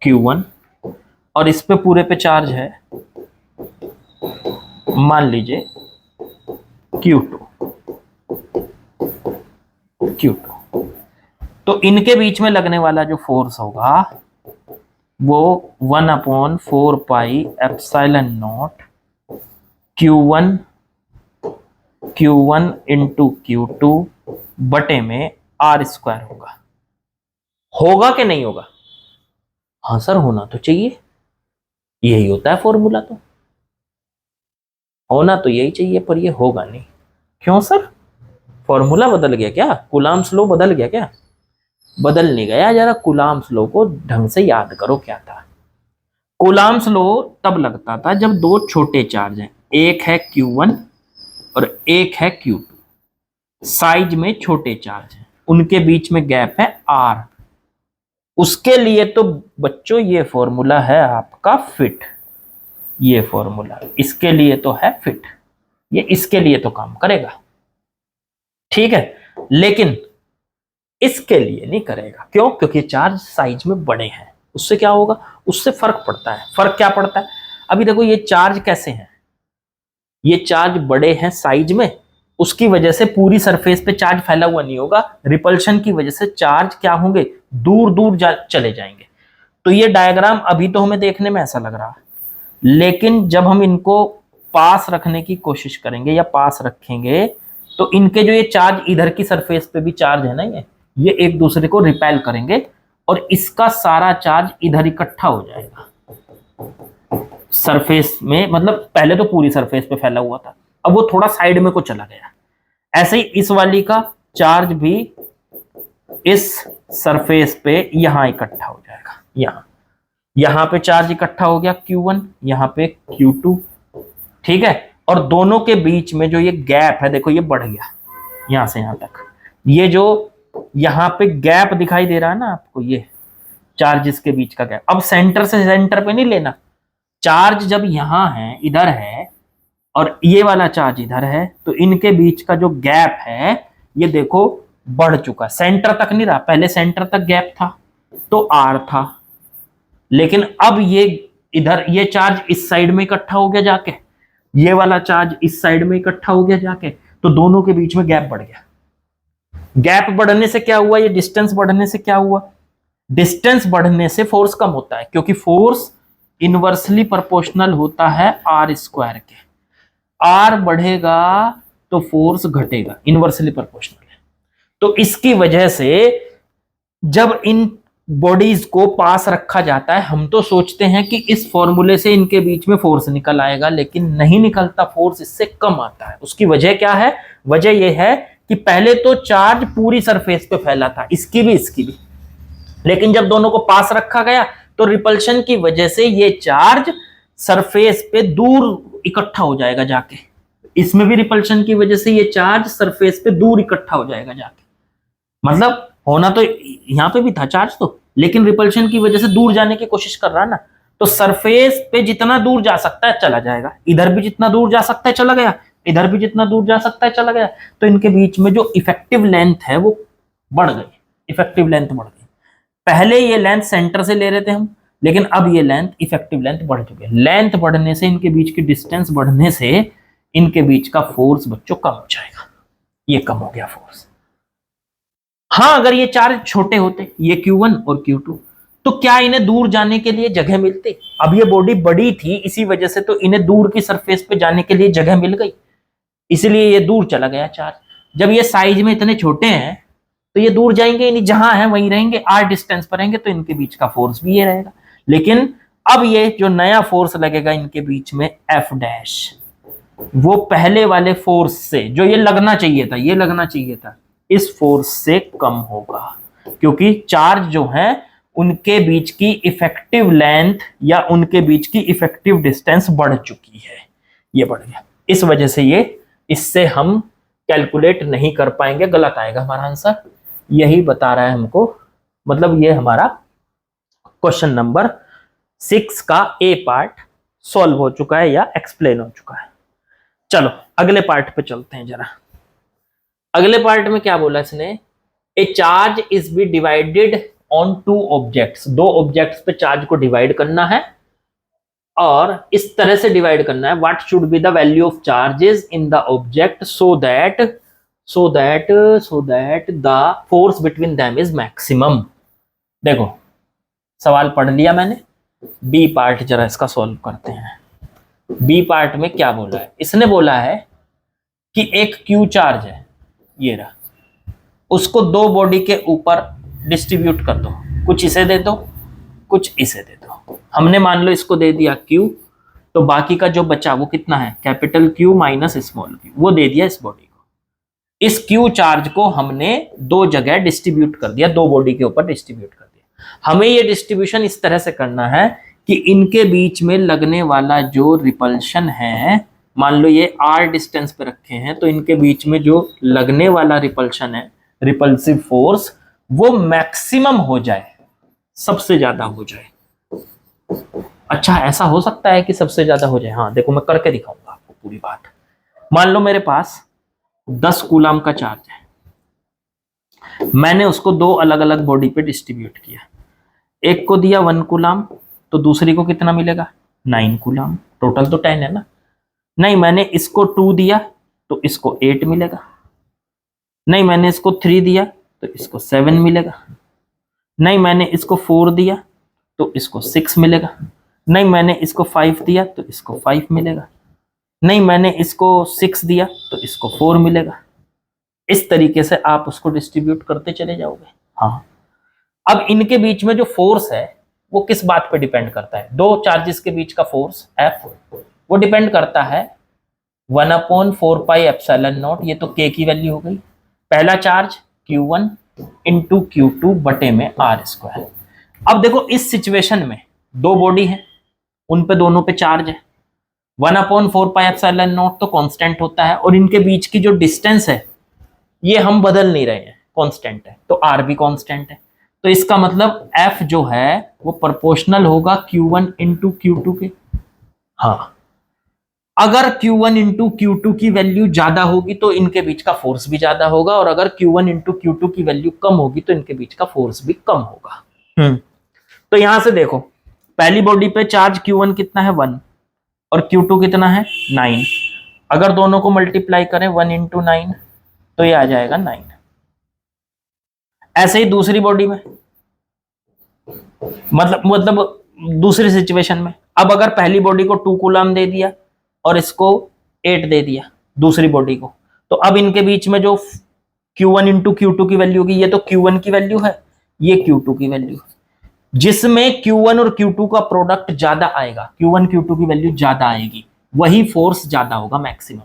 Q1 और इस पे पूरे पे चार्ज है मान लीजिए Q2। तो इनके बीच में लगने वाला जो फोर्स होगा वो 1/4 pi epsilon not Q1 into Q2 बटे में R स्क्वायर होगा। होगा कि नहीं होगा? हाँ सर होना तो चाहिए, यही होता है फॉर्मूला, तो होना तो यही चाहिए, पर ये होगा नहीं। क्यों सर? फॉर्मूला बदल गया क्या? कूलाम्स लॉ बदल गया क्या? बदल नहीं गया। जरा कूलाम्स लॉ को ढंग से याद करो क्या था। कूलाम्स लॉ तब लगता था जब 2 छोटे चार्ज हैं, एक है Q1 और एक है Q2, साइज में छोटे चार्ज हैं, उनके बीच में गैप है R। उसके लिए तो बच्चों ये फॉर्मूला है आपका फिट। ये फॉर्मूला इसके लिए तो है फिट, ये इसके लिए तो काम करेगा, ठीक है? लेकिन इसके लिए नहीं करेगा। क्यों? क्योंकि चार्ज साइज में बड़े हैं। उससे क्या होगा? उससे फर्क पड़ता है। फर्क क्या पड़ता है? अभी देखो ये चार्ज कैसे हैं, ये चार्ज बड़े हैं साइज में, उसकी वजह से पूरी सरफेस पे चार्ज फैला हुआ नहीं होगा। रिपल्शन की वजह से चार्ज क्या होंगे? दूर दूर चले जाएंगे। तो ये डायग्राम अभी तो हमें देखने में ऐसा लग रहा है, लेकिन जब हम इनको पास रखने की कोशिश करेंगे या पास रखेंगे तो इनके जो ये चार्ज इधर की सरफेस पे भी चार्ज है ना, ये एक दूसरे को रिपेल करेंगे और इसका सारा चार्ज इधर इकट्ठा हो जाएगा सरफेस में। मतलब पहले तो पूरी सरफेस पे फैला हुआ था, अब वो थोड़ा साइड में को चला गया। ऐसे ही इस वाली का चार्ज भी इस सरफेस पे यहां इकट्ठा हो जाएगा। यहां पे चार्ज इकट्ठा हो गया Q1, यहां पे Q2, ठीक है? और दोनों के बीच में जो ये गैप है देखो, ये बढ़ गया यहां से यहां तक। ये जो यहां पे गैप दिखाई दे रहा है ना आपको, ये चार्जेस के बीच का गैप। अब सेंटर से सेंटर पे नहीं लेना, चार्ज जब यहां है इधर है और ये वाला चार्ज इधर है, तो इनके बीच का जो गैप है ये देखो बढ़ चुका। सेंटर तक नहीं रहा, पहले सेंटर तक गैप था तो R था, लेकिन अब ये इधर ये चार्ज इस साइड में इकट्ठा हो गया जाके, ये वाला चार्ज इस साइड में इकट्ठा हो गया जाके, तो दोनों के बीच में गैप बढ़ गया। गैप बढ़ने से क्या हुआ? ये डिस्टेंस बढ़ने से क्या हुआ? डिस्टेंस बढ़ने से फोर्स कम होता है, क्योंकि फोर्स इनवर्सली प्रोपोर्शनल होता है R स्क्वायर के। R बढ़ेगा तो फोर्स घटेगा, इनवर्सली प्रोपोर्शनल है। तो इसकी वजह से जब इन बॉडीज को पास रखा जाता है, हम तो सोचते हैं कि इस फॉर्मूले से इनके बीच में फोर्स निकल आएगा, लेकिन नहीं निकलता, फोर्स इससे कम आता है। उसकी वजह क्या है? वजह यह है कि पहले तो चार्ज पूरी सरफेस पे फैला था, इसकी भी इसकी भी, लेकिन जब दोनों को पास रखा गया तो रिपल्शन की वजह से ये चार्ज सरफेस पे दूर इकट्ठा हो जाएगा जाके। इसमें भी रिपल्शन की वजह से ये चार्ज सरफेस पे दूर इकट्ठा हो जाएगा जाके। मतलब होना तो यहां पे भी था चार्ज, तो लेकिन रिपल्शन की वजह से दूर जाने की कोशिश कर रहा है ना, तो सरफेस पे जितना दूर जा सकता है चला जाएगा, इधर भी जितना दूर जा सकता है चला गया, इधर भी जितना दूर जा सकता है चला गया। तो इनके बीच में जो इफेक्टिव लेंथ है वो बढ़ गई, इफेक्टिव लेंथ बढ़ गई। पहले ये लेंथ सेंटर से ले रहे थे हम, लेकिन अब ये लेंथ इफेक्टिव लेंथ बढ़ चुकी है। लेंथ बढ़ने से, इनके बीच की डिस्टेंस बढ़ने से इनके बीच का फोर्स बच्चों कम हो जाएगा। ये कम हो गया फोर्स। हाँ, अगर ये चार्ज छोटे होते, ये Q1 और Q2, तो क्या इन्हें दूर जाने के लिए जगह मिलती? अब ये बॉडी बड़ी थी, इसी वजह से तो इन्हें दूर की सरफेस पे जाने के लिए जगह मिल गई, इसलिए ये दूर चला गया चार्ज। जब ये साइज में इतने छोटे हैं तो ये दूर जाएंगे नहीं, जहां है वहीं रहेंगे, r डिस्टेंस पर रहेंगे, तो इनके बीच का फोर्स भी ये रहेगा। लेकिन अब ये जो नया फोर्स लगेगा इनके बीच में F डैश, वो पहले वाले फोर्स से, जो ये लगना चाहिए था, ये लगना चाहिए था, इस फोर्स से कम होगा, क्योंकि चार्ज जो है उनके बीच की इफेक्टिव लेंथ या उनके बीच की इफेक्टिव डिस्टेंस बढ़ चुकी है, ये बढ़ गया। इस वजह से ये, इससे हम कैलकुलेट नहीं कर पाएंगे, गलत आएगा हमारा आंसर। यही बता रहा है हमको, मतलब ये हमारा क्वेश्चन नंबर 6 का ए पार्ट सॉल्व हो चुका है या एक्सप्लेन हो चुका है। चलो अगले पार्ट पे चलते हैं जरा। अगले पार्ट में क्या बोला इसने, a charge is be divided on two objects, दो ऑब्जेक्ट्स पे चार्ज को डिवाइड करना है, और इस तरह से डिवाइड करना है, what should be the value of charges in the object so that the force between them is maximum. देखो सवाल पढ़ लिया मैंने, बी पार्ट जरा इसका सॉल्व करते हैं। बी पार्ट में क्या बोला है, इसने बोला है कि एक क्यू चार्ज है, ये रहा, उसको दो बॉडी के ऊपर डिस्ट्रीब्यूट कर दो, कुछ इसे दे दो, कुछ इसे दे दो। हमने मान लो इसको दे दिया Q, तो बाकी का जो बचा वो कितना है, capital Q minus small q, वो दे दिया इस बॉडी को। इस Q चार्ज को हमने दो जगह डिस्ट्रीब्यूट कर दिया, दो बॉडी के ऊपर डिस्ट्रीब्यूट कर दिया। हमें ये डिस्ट्रीब्यूशन इस तरह से करना है कि इनके बीच में लगने वाला जो रिपल्शन है, मान लो ये r डिस्टेंस पे रखे हैं, तो इनके बीच में जो लगने वाला रिपल्शन है, रिपल्सिव फोर्स, वो मैक्सिमम हो जाए, सबसे ज्यादा हो जाए। अच्छा, ऐसा हो सकता है कि सबसे ज्यादा हो जाए? हाँ देखो, मैं करके दिखाऊंगा आपको पूरी बात। मान लो मेरे पास 10 कूलम का चार्ज है, मैंने उसको दो अलग अलग बॉडी पे डिस्ट्रीब्यूट किया। एक को दिया 1 कूलम, तो दूसरी को कितना मिलेगा, 9 कूलम। टोटल तो 10 है ना। नहीं, मैंने इसको 2 दिया तो इसको 8 मिलेगा। नहीं, मैंने इसको 3 दिया तो इसको 7 मिलेगा। नहीं, मैंने इसको 4 दिया तो इसको 6 मिलेगा। नहीं, मैंने इसको 5 दिया तो इसको 5 मिलेगा। नहीं, मैंने इसको 6 दिया तो इसको 4 मिलेगा। इस तरीके से आप उसको डिस्ट्रीब्यूट करते चले जाओगे। हाँ, अब इनके बीच में जो फोर्स है वो किस बात पे डिपेंड करता है, दो चार्जेस के बीच का फोर्स F, वो डिपेंड करता है 1/4πε0, ये तो K की वैल्यू हो गई। पहला चार्ज Q1 इंटू Q2 बटे में R²। अब देखो इस सिचुएशन में दो बॉडी है, उन पे दोनों पे चार्ज है, 1/4πε0 तो कांस्टेंट होता है, और इनके बीच की जो डिस्टेंस है ये हम बदल नहीं रहे हैं, कांस्टेंट है, तो R भी कांस्टेंट है। तो इसका मतलब F जो है वो प्रोपोर्शनल होगा Q1 इंटू Q2 के। हाँ, अगर Q1 इंटू Q2 की वैल्यू ज्यादा होगी तो इनके बीच का फोर्स भी ज्यादा होगा, और अगर Q1 इंटू Q2 की वैल्यू कम होगी तो इनके बीच का फोर्स भी कम होगा। तो यहां से देखो, पहली बॉडी पे चार्ज Q1 कितना है, 1, और Q2 कितना है, 9। अगर दोनों को मल्टीप्लाई करें 1 इंटू 9 तो ये आ जाएगा 9। ऐसे ही दूसरी बॉडी में, मतलब दूसरी सिचुएशन में, अब अगर पहली बॉडी को 2 कूलम दे दिया और इसको 8 दे दिया दूसरी बॉडी को, तो अब इनके बीच में जो Q1 इंटू Q2 की वैल्यू होगी, ये तो Q1 की वैल्यू है, ये Q2 की वैल्यू है, जिसमें Q1 और Q2 का प्रोडक्ट ज्यादा आएगा, Q1 Q2 की वैल्यू ज्यादा आएगी, वही फोर्स ज्यादा होगा, मैक्सिमम।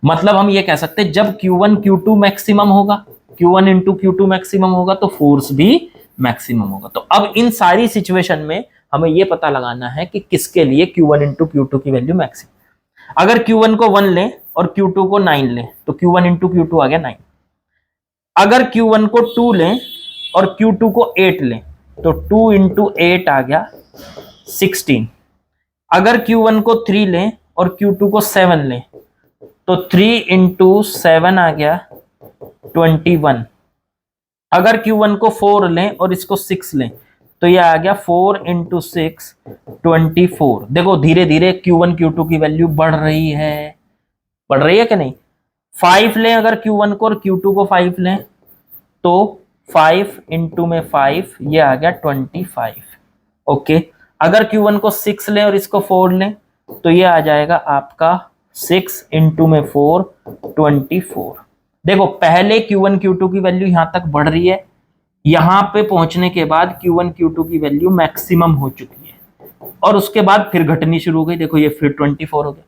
मतलब हम ये कह सकते हैं जब Q1 Q2 मैक्सिमम होगा, Q1 इंटू Q2 मैक्सिमम होगा, तो फोर्स भी मैक्सिमम होगा। तो अब इन सारी सिचुएशन में हमें ये पता लगाना है कि किसके लिए Q1 इंटू Q2 की वैल्यू मैक्सिमम। अगर Q1 को 1 लें और Q2 को 9 लें तो Q1 इंटू Q2 आ गया 9। अगर Q1 को 2 लें और Q2 को 8 लें तो 2 इंटू 8 आ गया 16। अगर Q1 को 3 लें और Q2 को 7 लें तो 3 इंटू 7 आ गया 21। अगर Q1 को 4 लें और इसको 6 लें तो ये आ गया 4 इंटू 6 24। देखो धीरे धीरे Q1 Q2 की वैल्यू बढ़ रही है कि नहीं। 5 लें अगर Q1 को और Q2 को 5 लें तो 5 इंटू में 5 ये आ गया 25। ओके, अगर Q1 को 6 लें और इसको 4 लें तो ये आ जाएगा आपका 6 इंटू में 4 24। देखो पहले Q1 Q2 की वैल्यू यहां तक बढ़ रही है, यहां पे पहुंचने के बाद Q1 Q2 की वैल्यू मैक्सिमम हो चुकी है और उसके बाद फिर घटनी शुरू हो गई। देखो ये फिर 24 हो गया,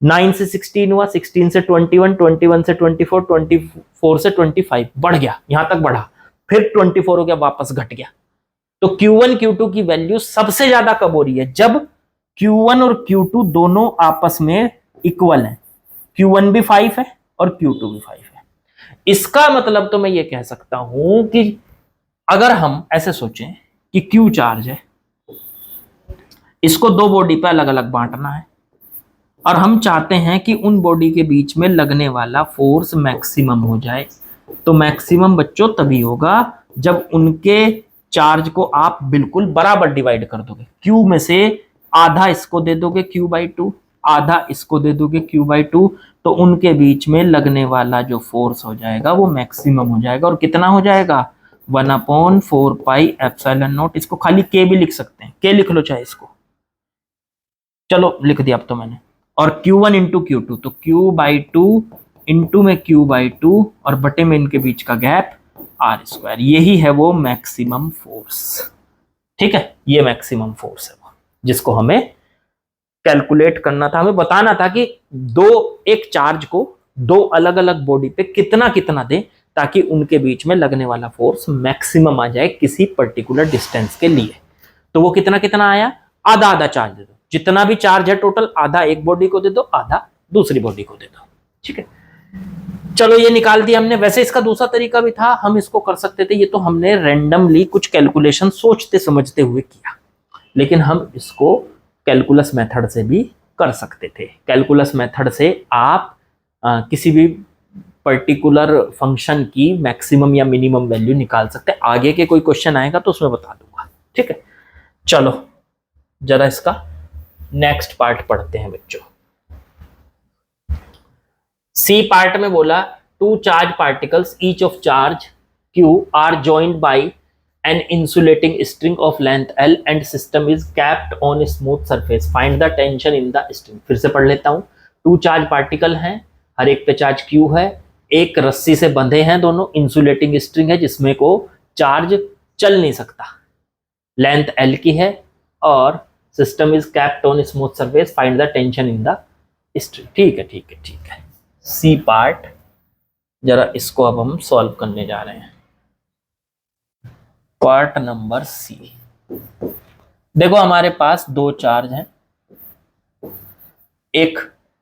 9 से 16 हुआ, 16 से 21, 21 से 24, 24 से 25 बढ़ गया, यहां तक बढ़ा, फिर 24 हो गया, वापस घट गया। तो Q1 Q2 की वैल्यू सबसे ज्यादा कब हो रही है? जब Q1 और Q2 दोनों आपस में इक्वल हैं। Q1 भी 5 है और Q2 भी 5 है। इसका मतलब तो मैं ये कह सकता हूं कि अगर हम ऐसे सोचें कि Q चार्ज है, इसको दो बॉडी पे अलग अलग बांटना है और हम चाहते हैं कि उन बॉडी के बीच में लगने वाला फोर्स मैक्सिमम हो जाए। तो मैक्सिमम बच्चों तभी होगा जब उनके चार्ज को आप बिल्कुल बराबर डिवाइड कर दोगे। Q में से आधा इसको दे दोगे Q/2, आधा इसको दे दोगे Q/2, तो उनके बीच में लगने वाला जो फोर्स हो जाएगा वो मैक्सिमम हो जाएगा। और कितना हो जाएगा? 1/4 पाई एप्सिलॉन नॉट। इसको खाली K भी लिख सकते हैं, K लिख लो चाहे इसको, चलो लिख दिया अब तो मैंने। और Q1 इंटू Q2, तो Q/2 इंटू में Q/2 और बटे में इनके बीच का गैप R²। यही है वो मैक्सिमम फोर्स। ठीक है, ये मैक्सिमम फोर्स है वो जिसको हमें कैलकुलेट करना था। हमें बताना था कि एक चार्ज को दो अलग अलग बॉडी पे कितना कितना दे ताकि उनके बीच में लगने वाला फोर्स मैक्सिमम आ जाए किसी पर्टिकुलर डिस्टेंस के लिए। तो वो कितना कितना आया? आधा आधा चार्ज दे दो, जितना भी चार्ज है टोटल आधा एक बॉडी को दे दो, आधा दूसरी बॉडी को दे दो। ठीक है, चलो ये निकाल दिया हमने। वैसे इसका दूसरा तरीका भी था, हम इसको कर सकते थे, ये तो हमने रैंडमली कुछ कैलकुलेशन सोचते समझते हुए किया, लेकिन हम इसको कैलकुलस मेथड से भी कर सकते थे। कैलकुलस मेथड से आप किसी भी पर्टिकुलर फंक्शन की मैक्सिमम या मिनिमम वैल्यू निकाल सकते हैं। आगे के कोई क्वेश्चन आएगा तो उसमें बता दूंगा। ठीक है, चलो जरा इसका नेक्स्ट पार्ट पढ़ते हैं बच्चों। सी पार्ट में बोला two charge particles each of charge Q are joined by an insulating string of length L and system is capped on a smooth surface. Find the tension in the string. फिर से पढ़ लेता हूं। To charge particle हैं, हर एक पे charge Q है, एक रस्सी से बंधे हैं दोनों, इंसुलेटिंग स्ट्रिंग है जिसमें को चार्ज चल नहीं सकता, लेंथ L की है और system is capped on smooth surface. Find the tension in the string. ठीक है ठीक है ठीक है, सी पार्ट जरा इसको अब हम सॉल्व करने जा रहे हैं। Part number C. देखो हमारे पास दो चार्ज हैं, एक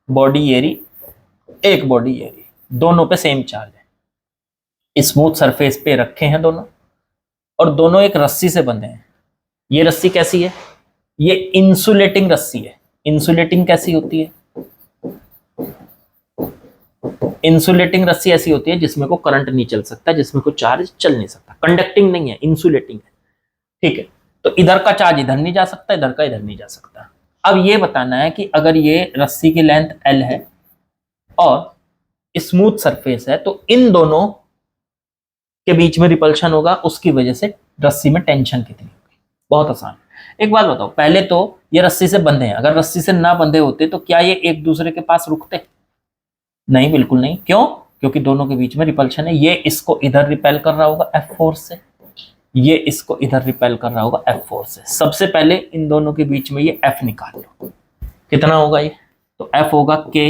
बॉडी एरी, एक बॉडी एरी, दोनों पे सेम चार्ज है, स्मूथ सरफेस पे रखे हैं दोनों और दोनों एक रस्सी से बंधे हैं। ये रस्सी कैसी है? ये इंसुलेटिंग रस्सी है। इंसुलेटिंग कैसी होती है? इंसुलेटिंग रस्सी ऐसी होती है जिसमें को करंट नहीं चल सकता, जिसमें को चार्ज चल नहीं सकता, कंडक्टिंग नहीं है, इंसुलेटिंग है। ठीक है, तो इधर का चार्ज इधर नहीं जा सकता, इधर का इधर नहीं जा सकता। अब ये बताना है कि अगर ये रस्सी की लेंथ L है और स्मूथ सरफेस है तो इन दोनों के बीच में रिपल्शन होगा, उसकी वजह से रस्सी में टेंशन कितनी होगी। बहुत आसान। एक बात बताओ, पहले तो ये रस्सी से बंधे हैं, अगर रस्सी से ना बंधे होते तो क्या ये एक दूसरे के पास रुकते? नहीं, बिल्कुल नहीं। क्यों? क्योंकि दोनों के बीच में रिपल्शन है। ये इसको इधर रिपेल कर रहा होगा F फोर्स से, ये इसको इधर रिपेल कर रहा होगा F फोर्स से। सबसे पहले इन दोनों के बीच में ये F निकाल लो, कितना होगा ये? तो F होगा K।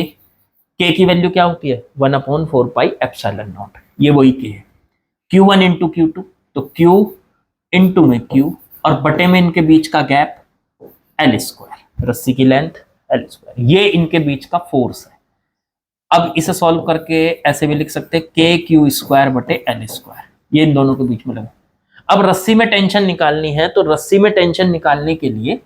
K की वैल्यू क्या होती है? 1/4 पाई एप्सिलॉन नॉट। ये वही K है। Q1 इंटू Q2, तो Q इंटू में Q और बटे में इनके बीच का गैप L², रस्सी की लेंथ L², ये इनके बीच का फोर्स है। अब इसे सॉल्व करके ऐसे भी लिख सकते हैं KQ² बटे L², ये इन दोनों के बीच में लगा। अब रस्सी में टेंशन निकालनी है, तो रस्सी में टेंशन निकालने के लिए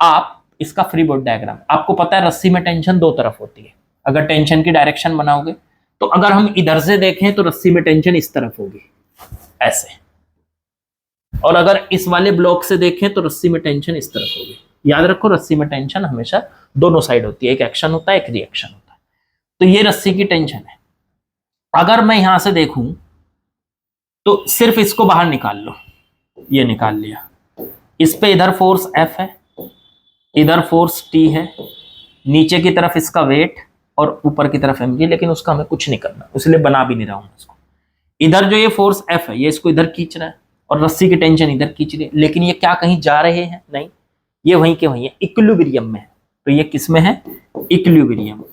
आप इसका फ्री बॉडी डायग्राम, आपको पता है रस्सी में टेंशन दो तरफ होती है। अगर टेंशन की डायरेक्शन बनाओगे तो अगर हम इधर से देखें तो रस्सी में टेंशन इस तरफ होगी, ऐसे, और अगर इस वाले ब्लॉक से देखें तो रस्सी में टेंशन इस तरफ होगी। याद रखो, रस्सी में टेंशन हमेशा दोनों साइड होती है, एक एक्शन होता है, एक रिएक्शन होता है। तो ये रस्सी की टेंशन है। अगर मैं यहां से देखूं तो सिर्फ इसको बाहर निकाल लो, ये निकाल लिया, इस पे इधर फोर्स F है, इधर फोर्स T है, नीचे की तरफ इसका वेट और ऊपर की तरफ mg, लेकिन उसका हमें कुछ नहीं करना, इसलिए बना भी नहीं रहा हूं इसको। इधर जो ये फोर्स F है ये इसको इधर खींच रहा है और रस्सी की टेंशन इधर खींच रही है, लेकिन ये क्या कहीं जा रहे हैं? नहीं, ये वहीं के वहीं है, इक्विलिब्रियम में है। तो ये किस में है? इक्विलिब्रियम।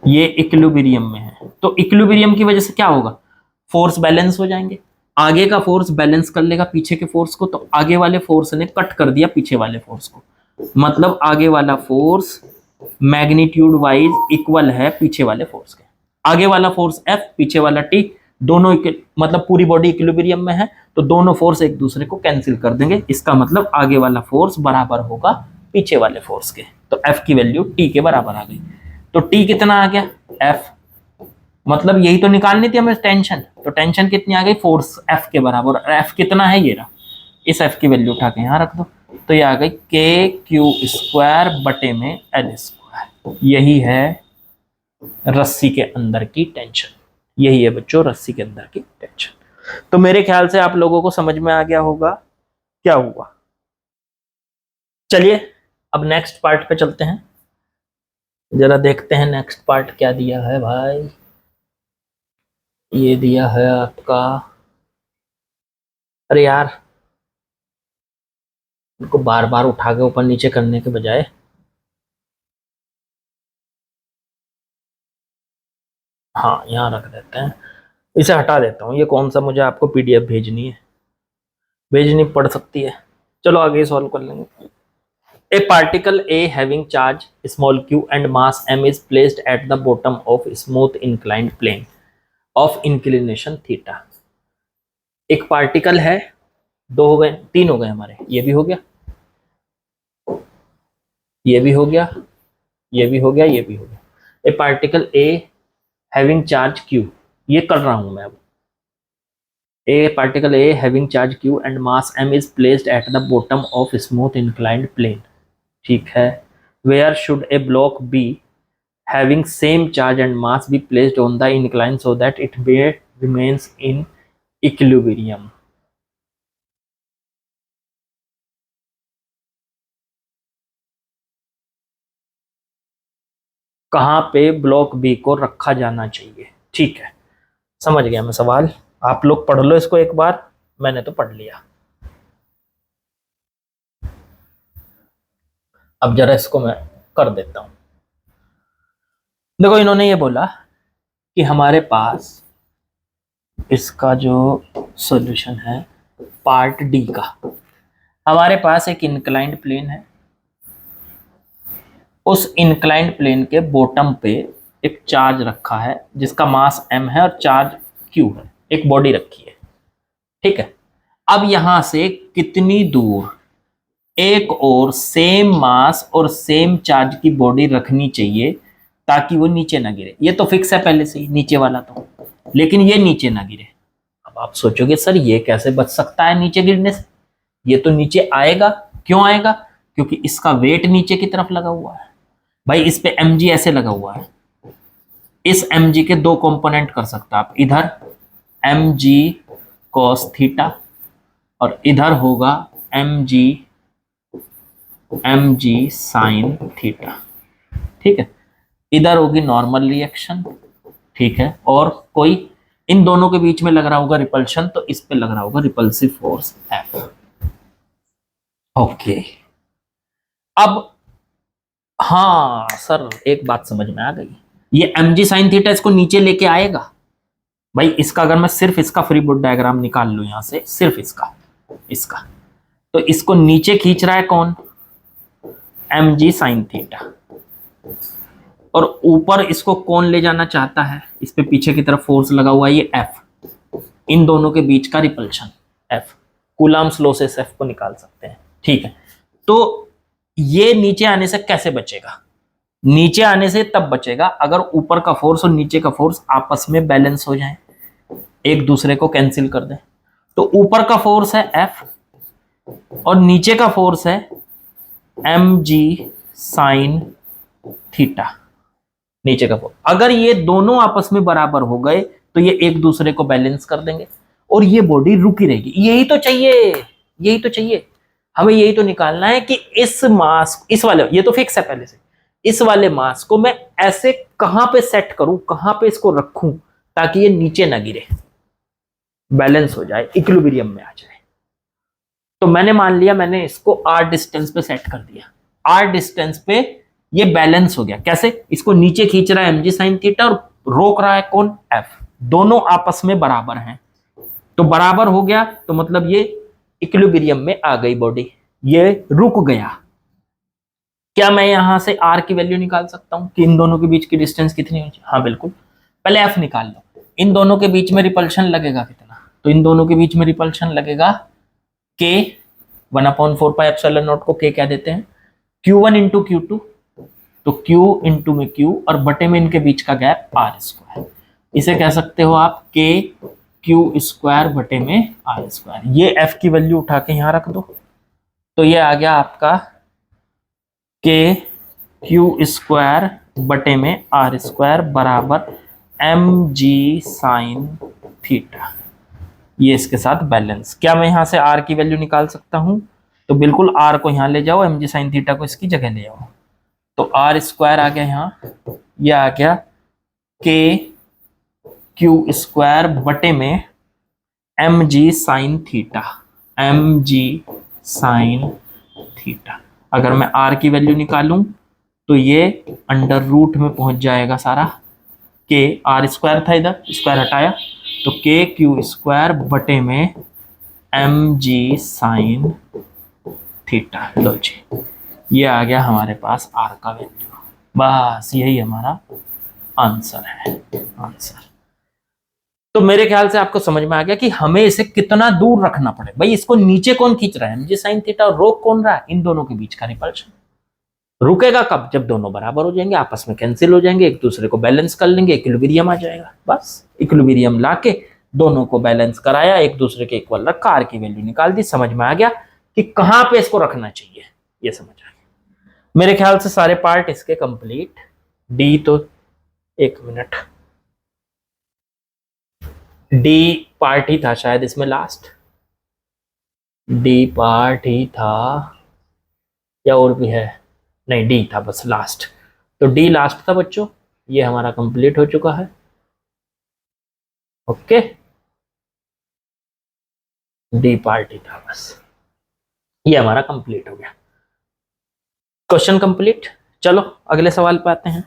ये इक्विलिब्रियम में है। तो इक्विलिब्रियम की वजह से क्या होगा? फोर्स बैलेंस हो जाएंगे, आगे का फोर्स बैलेंस कर लेगा पीछे के फोर्स को, तो आगे वाले फोर्स ने कट कर दिया पीछे वाले फोर्स को, मतलब आगे वाला फोर्स मैग्नीट्यूड वाइज इक्वल है पीछे वाले फोर्स के। आगे वाला फोर्स F, पीछे वाला T, दोनों मतलब पूरी बॉडी इक्विलिब्रियम में है, तो दोनों फोर्स एक दूसरे को कैंसिल कर देंगे। इसका मतलब आगे वाला फोर्स बराबर होगा पीछे वाले फोर्स के। तो F की वैल्यू T के बराबर आ गई। तो T कितना आ गया? F, मतलब यही तो निकालनी थी हमें टेंशन। तो टेंशन कितनी आ गई? फोर्स F के बराबर। F कितना है? ये रहा। इस F की वैल्यू उठा के यहाँ रख दो, तो ये आ गई KQ² बटे में L²। यही है रस्सी के अंदर की टेंशन। यही है बच्चों रस्सी के अंदर की टेंशन। तो मेरे ख्याल से आप लोगों को समझ में आ गया होगा क्या हुआ। चलिए अब नेक्स्ट पार्ट पे चलते हैं, जरा देखते हैं नेक्स्ट पार्ट क्या दिया है भाई। ये दिया है आपका, अरे यार इनको बार बार उठा के ऊपर नीचे करने के बजाय हाँ यहाँ रख देते हैं, इसे हटा देता हूँ। ये कौन सा मुझे आपको पीडीएफ भेजनी पड़ सकती है। चलो आगे सॉल्व कर लेंगे। A particle A having charge small q and mass m is placed at the bottom of smooth inclined plane of inclination theta। एक पार्टिकल है, दो हो गए, तीन हो गए हमारे, ये भी हो गया, ये भी हो गया, ये भी हो गया, ये भी हो गया। ए particle A having charge q, ये कर रहा हूं मैं अब। A particle A having charge q and mass m is placed at the bottom of smooth inclined plane, ठीक है। Where should a block B having same charge and mass be placed on the incline so that it remains in equilibrium? कहाँ पे block B को रखा जाना चाहिए? ठीक है, समझ गया मैं सवाल। आप लोग पढ़ लो इसको एक बार, मैंने तो पढ़ लिया। अब जरा इसको मैं कर देता हूं। देखो इन्होंने ये बोला कि हमारे पास इसका जो सॉल्यूशन है पार्ट डी का, हमारे पास एक इंक्लाइंड प्लेन है, उस इंक्लाइंड प्लेन के बॉटम पे एक चार्ज रखा है जिसका मास m है और चार्ज q है, एक बॉडी रखी है, ठीक है। अब यहां से कितनी दूर एक और सेम मास और सेम चार्ज की बॉडी रखनी चाहिए ताकि वो नीचे ना गिरे? ये तो फिक्स है पहले से ही नीचे वाला तो, लेकिन ये नीचे ना गिरे। अब आप सोचोगे सर ये कैसे बच सकता है नीचे गिरने से? ये तो नीचे आएगा। क्यों आएगा? क्योंकि इसका वेट नीचे की तरफ लगा हुआ है भाई। इस पे mg ऐसे लगा हुआ है, इस mg के दो कंपोनेंट कर सकता आप, इधर mg cos थीटा और इधर होगा mg sin थीटा, ठीक है। इधर होगी नॉर्मल रिएक्शन, ठीक है, और कोई इन दोनों के बीच में लग रहा होगा रिपल्शन, तो इस पे लग रहा होगा रिपल्सिव फोर्स F। ओके, अब हाँ सर एक बात समझ में आ गई, ये mg sin थीटा इसको नीचे लेके आएगा भाई। इसका अगर मैं सिर्फ इसका फ्री बॉडी डायग्राम निकाल लूं यहां से, सिर्फ इसका तो इसको नीचे खींच रहा है कौन? mg sin theta. और ऊपर इसको कौन ले जाना चाहता है, इस पे पीछे की तरफ फोर्स लगा हुआ है ये F, इन दोनों के बीच का रिपल्शन F, कूलम्ब्स लॉ से F को निकाल सकते हैं। ठीक है, तो ये नीचे आने से कैसे बचेगा? नीचे आने से तब बचेगा अगर ऊपर का फोर्स और नीचे का फोर्स आपस में बैलेंस हो जाए, एक दूसरे को कैंसिल कर दें। तो ऊपर का फोर्स है F और नीचे का फोर्स है mg साइन थीटा, नीचे का फोर्स। अगर ये दोनों आपस में बराबर हो गए तो ये एक दूसरे को बैलेंस कर देंगे और ये बॉडी रुकी रहेगी। यही तो चाहिए, यही तो चाहिए हमें, यही तो निकालना है कि इस मास, इस वाले, ये तो फिक्स है पहले से, इस वाले मास को मैं ऐसे कहां पे सेट करूं, कहां पे इसको रखूं ताकि ये नीचे ना गिरे, बैलेंस हो जाए, इक्विलिब्रियम में आ जाए। तो मैंने मान लिया, मैंने इसको r डिस्टेंस पे सेट कर दिया, r डिस्टेंस पे ये बैलेंस हो गया। कैसे? इसको नीचे खींच रहा है mg साइन थीटा और रोक रहा है कौन? F, दोनों आपस में बराबर हैं, तो बराबर हो गया, तो मतलब ये इक्विलिब्रियम में आ गई बॉडी, ये रुक गया। क्या मैं यहां से r की वैल्यू निकाल सकता हूं कि इन दोनों के बीच की डिस्टेंस कितनी होगी? हाँ बिल्कुल, पहले F निकाल लो। इन दोनों के बीच में रिपल्शन लगेगा कितना? तो इन दोनों के बीच में रिपल्शन लगेगा K, 1/4 पाई एप्सिलॉन नॉट को K क्या देते हैं? Q1 इंटू Q2, तो Q इंटू में Q और बटे में इनके बीच का गैप R स्क्वायर। इसे कह सकते हो आप K Q स्क्वायर बटे में R स्क्वायर। ये F की वैल्यू उठा के यहां रख दो, तो ये आ गया आपका K Q स्क्वायर बटे में R स्क्वायर बराबर mg साइन थीटा। ये इसके साथ बैलेंस। क्या मैं यहां से R की वैल्यू निकाल सकता हूं? तो बिल्कुल R को यहां ले जाओ, mg साइन थीटा को इसकी जगह ले आओ, तो R स्क्वायर आ गया यहाँ, ये आ गया K Q स्क्वायर बटे में mg sine theta, mg sine theta. अगर मैं R की वैल्यू निकालूं तो ये अंडर रूट में पहुंच जाएगा सारा, K, R स्क्वायर था इधर, स्क्वायर हटाया, तो K Q स्क्वायर बटे में mg साइन थीटा। लो जी, ये आ गया हमारे पास R का वैल्यू। बस यही हमारा आंसर है, आंसर। तो मेरे ख्याल से आपको समझ में आ गया कि हमें इसे कितना दूर रखना पड़े। भाई इसको नीचे कौन खींच रहा है? mg साइन थीटा, और रोक कौन रहा है? इन दोनों के बीच का रिपल्शन। रुकेगा कब? जब दोनों बराबर हो जाएंगे, आपस में कैंसिल हो जाएंगे, एक दूसरे को बैलेंस कर लेंगे, इक्विलिब्रियम आ जाएगा। बस इक्विलिब्रियम लाके दोनों को बैलेंस कराया, एक दूसरे के इक्वल रखा, R की वैल्यू निकाल दी, समझ में आ गया कि कहां पे इसको रखना चाहिए, ये समझ आ गया। मेरे ख्याल से सारे पार्ट इसके कंप्लीट। डी तो एक मिनट, डी पार्ट ही था शायद इसमें लास्ट, डी पार्ट ही था या और भी है? नहीं, डी था बस लास्ट। तो डी लास्ट था बच्चों, ये हमारा कंप्लीट हो चुका है। ओके, डी पार्ट ही था बस, ये हमारा कंप्लीट हो गया। Question complete. चलो अगले सवाल पे आते हैं।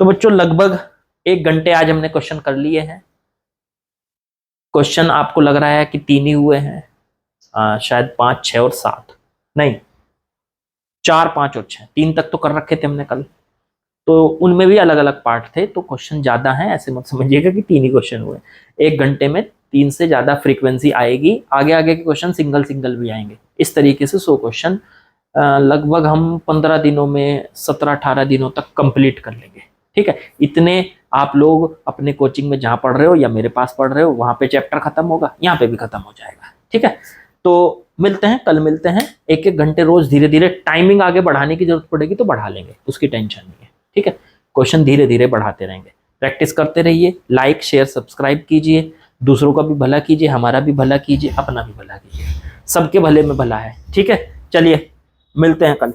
तो बच्चों लगभग 1 घंटे आज हमने क्वेश्चन कर लिए हैं। क्वेश्चन आपको लग रहा है कि 3 ही हुए हैं? शायद 5, 6 और 7, नहीं 4, 5 और 6, 3 तक तो कर रखे थे हमने कल, तो उनमें भी अलग अलग पार्ट थे, तो क्वेश्चन ज्यादा हैं, ऐसे मत समझिएगा कि 3 ही क्वेश्चन हुए। 1 घंटे में 3 से ज्यादा फ्रीक्वेंसी आएगी, आगे आगे के क्वेश्चन सिंगल सिंगल भी आएंगे। इस तरीके से 100 क्वेश्चन लगभग हम 15 दिनों में 17-18 दिनों तक कंप्लीट कर लेंगे। ठीक है, इतने आप लोग अपने कोचिंग में जहां पढ़ रहे हो या मेरे पास पढ़ रहे हो, वहां पे चैप्टर खत्म होगा, यहाँ पे भी खत्म हो जाएगा। ठीक है, तो मिलते हैं, कल मिलते हैं। 1-1 घंटे रोज, धीरे धीरे टाइमिंग आगे बढ़ाने की जरूरत पड़ेगी तो बढ़ा लेंगे, उसकी टेंशन नहीं है। ठीक है, क्वेश्चन धीरे धीरे बढ़ाते रहेंगे, प्रैक्टिस करते रहिए। लाइक शेयर सब्सक्राइब कीजिए, दूसरों का भी भला कीजिए, हमारा भी भला कीजिए, अपना भी भला कीजिए, सबके भले में भला है। ठीक है, चलिए मिलते हैं कल।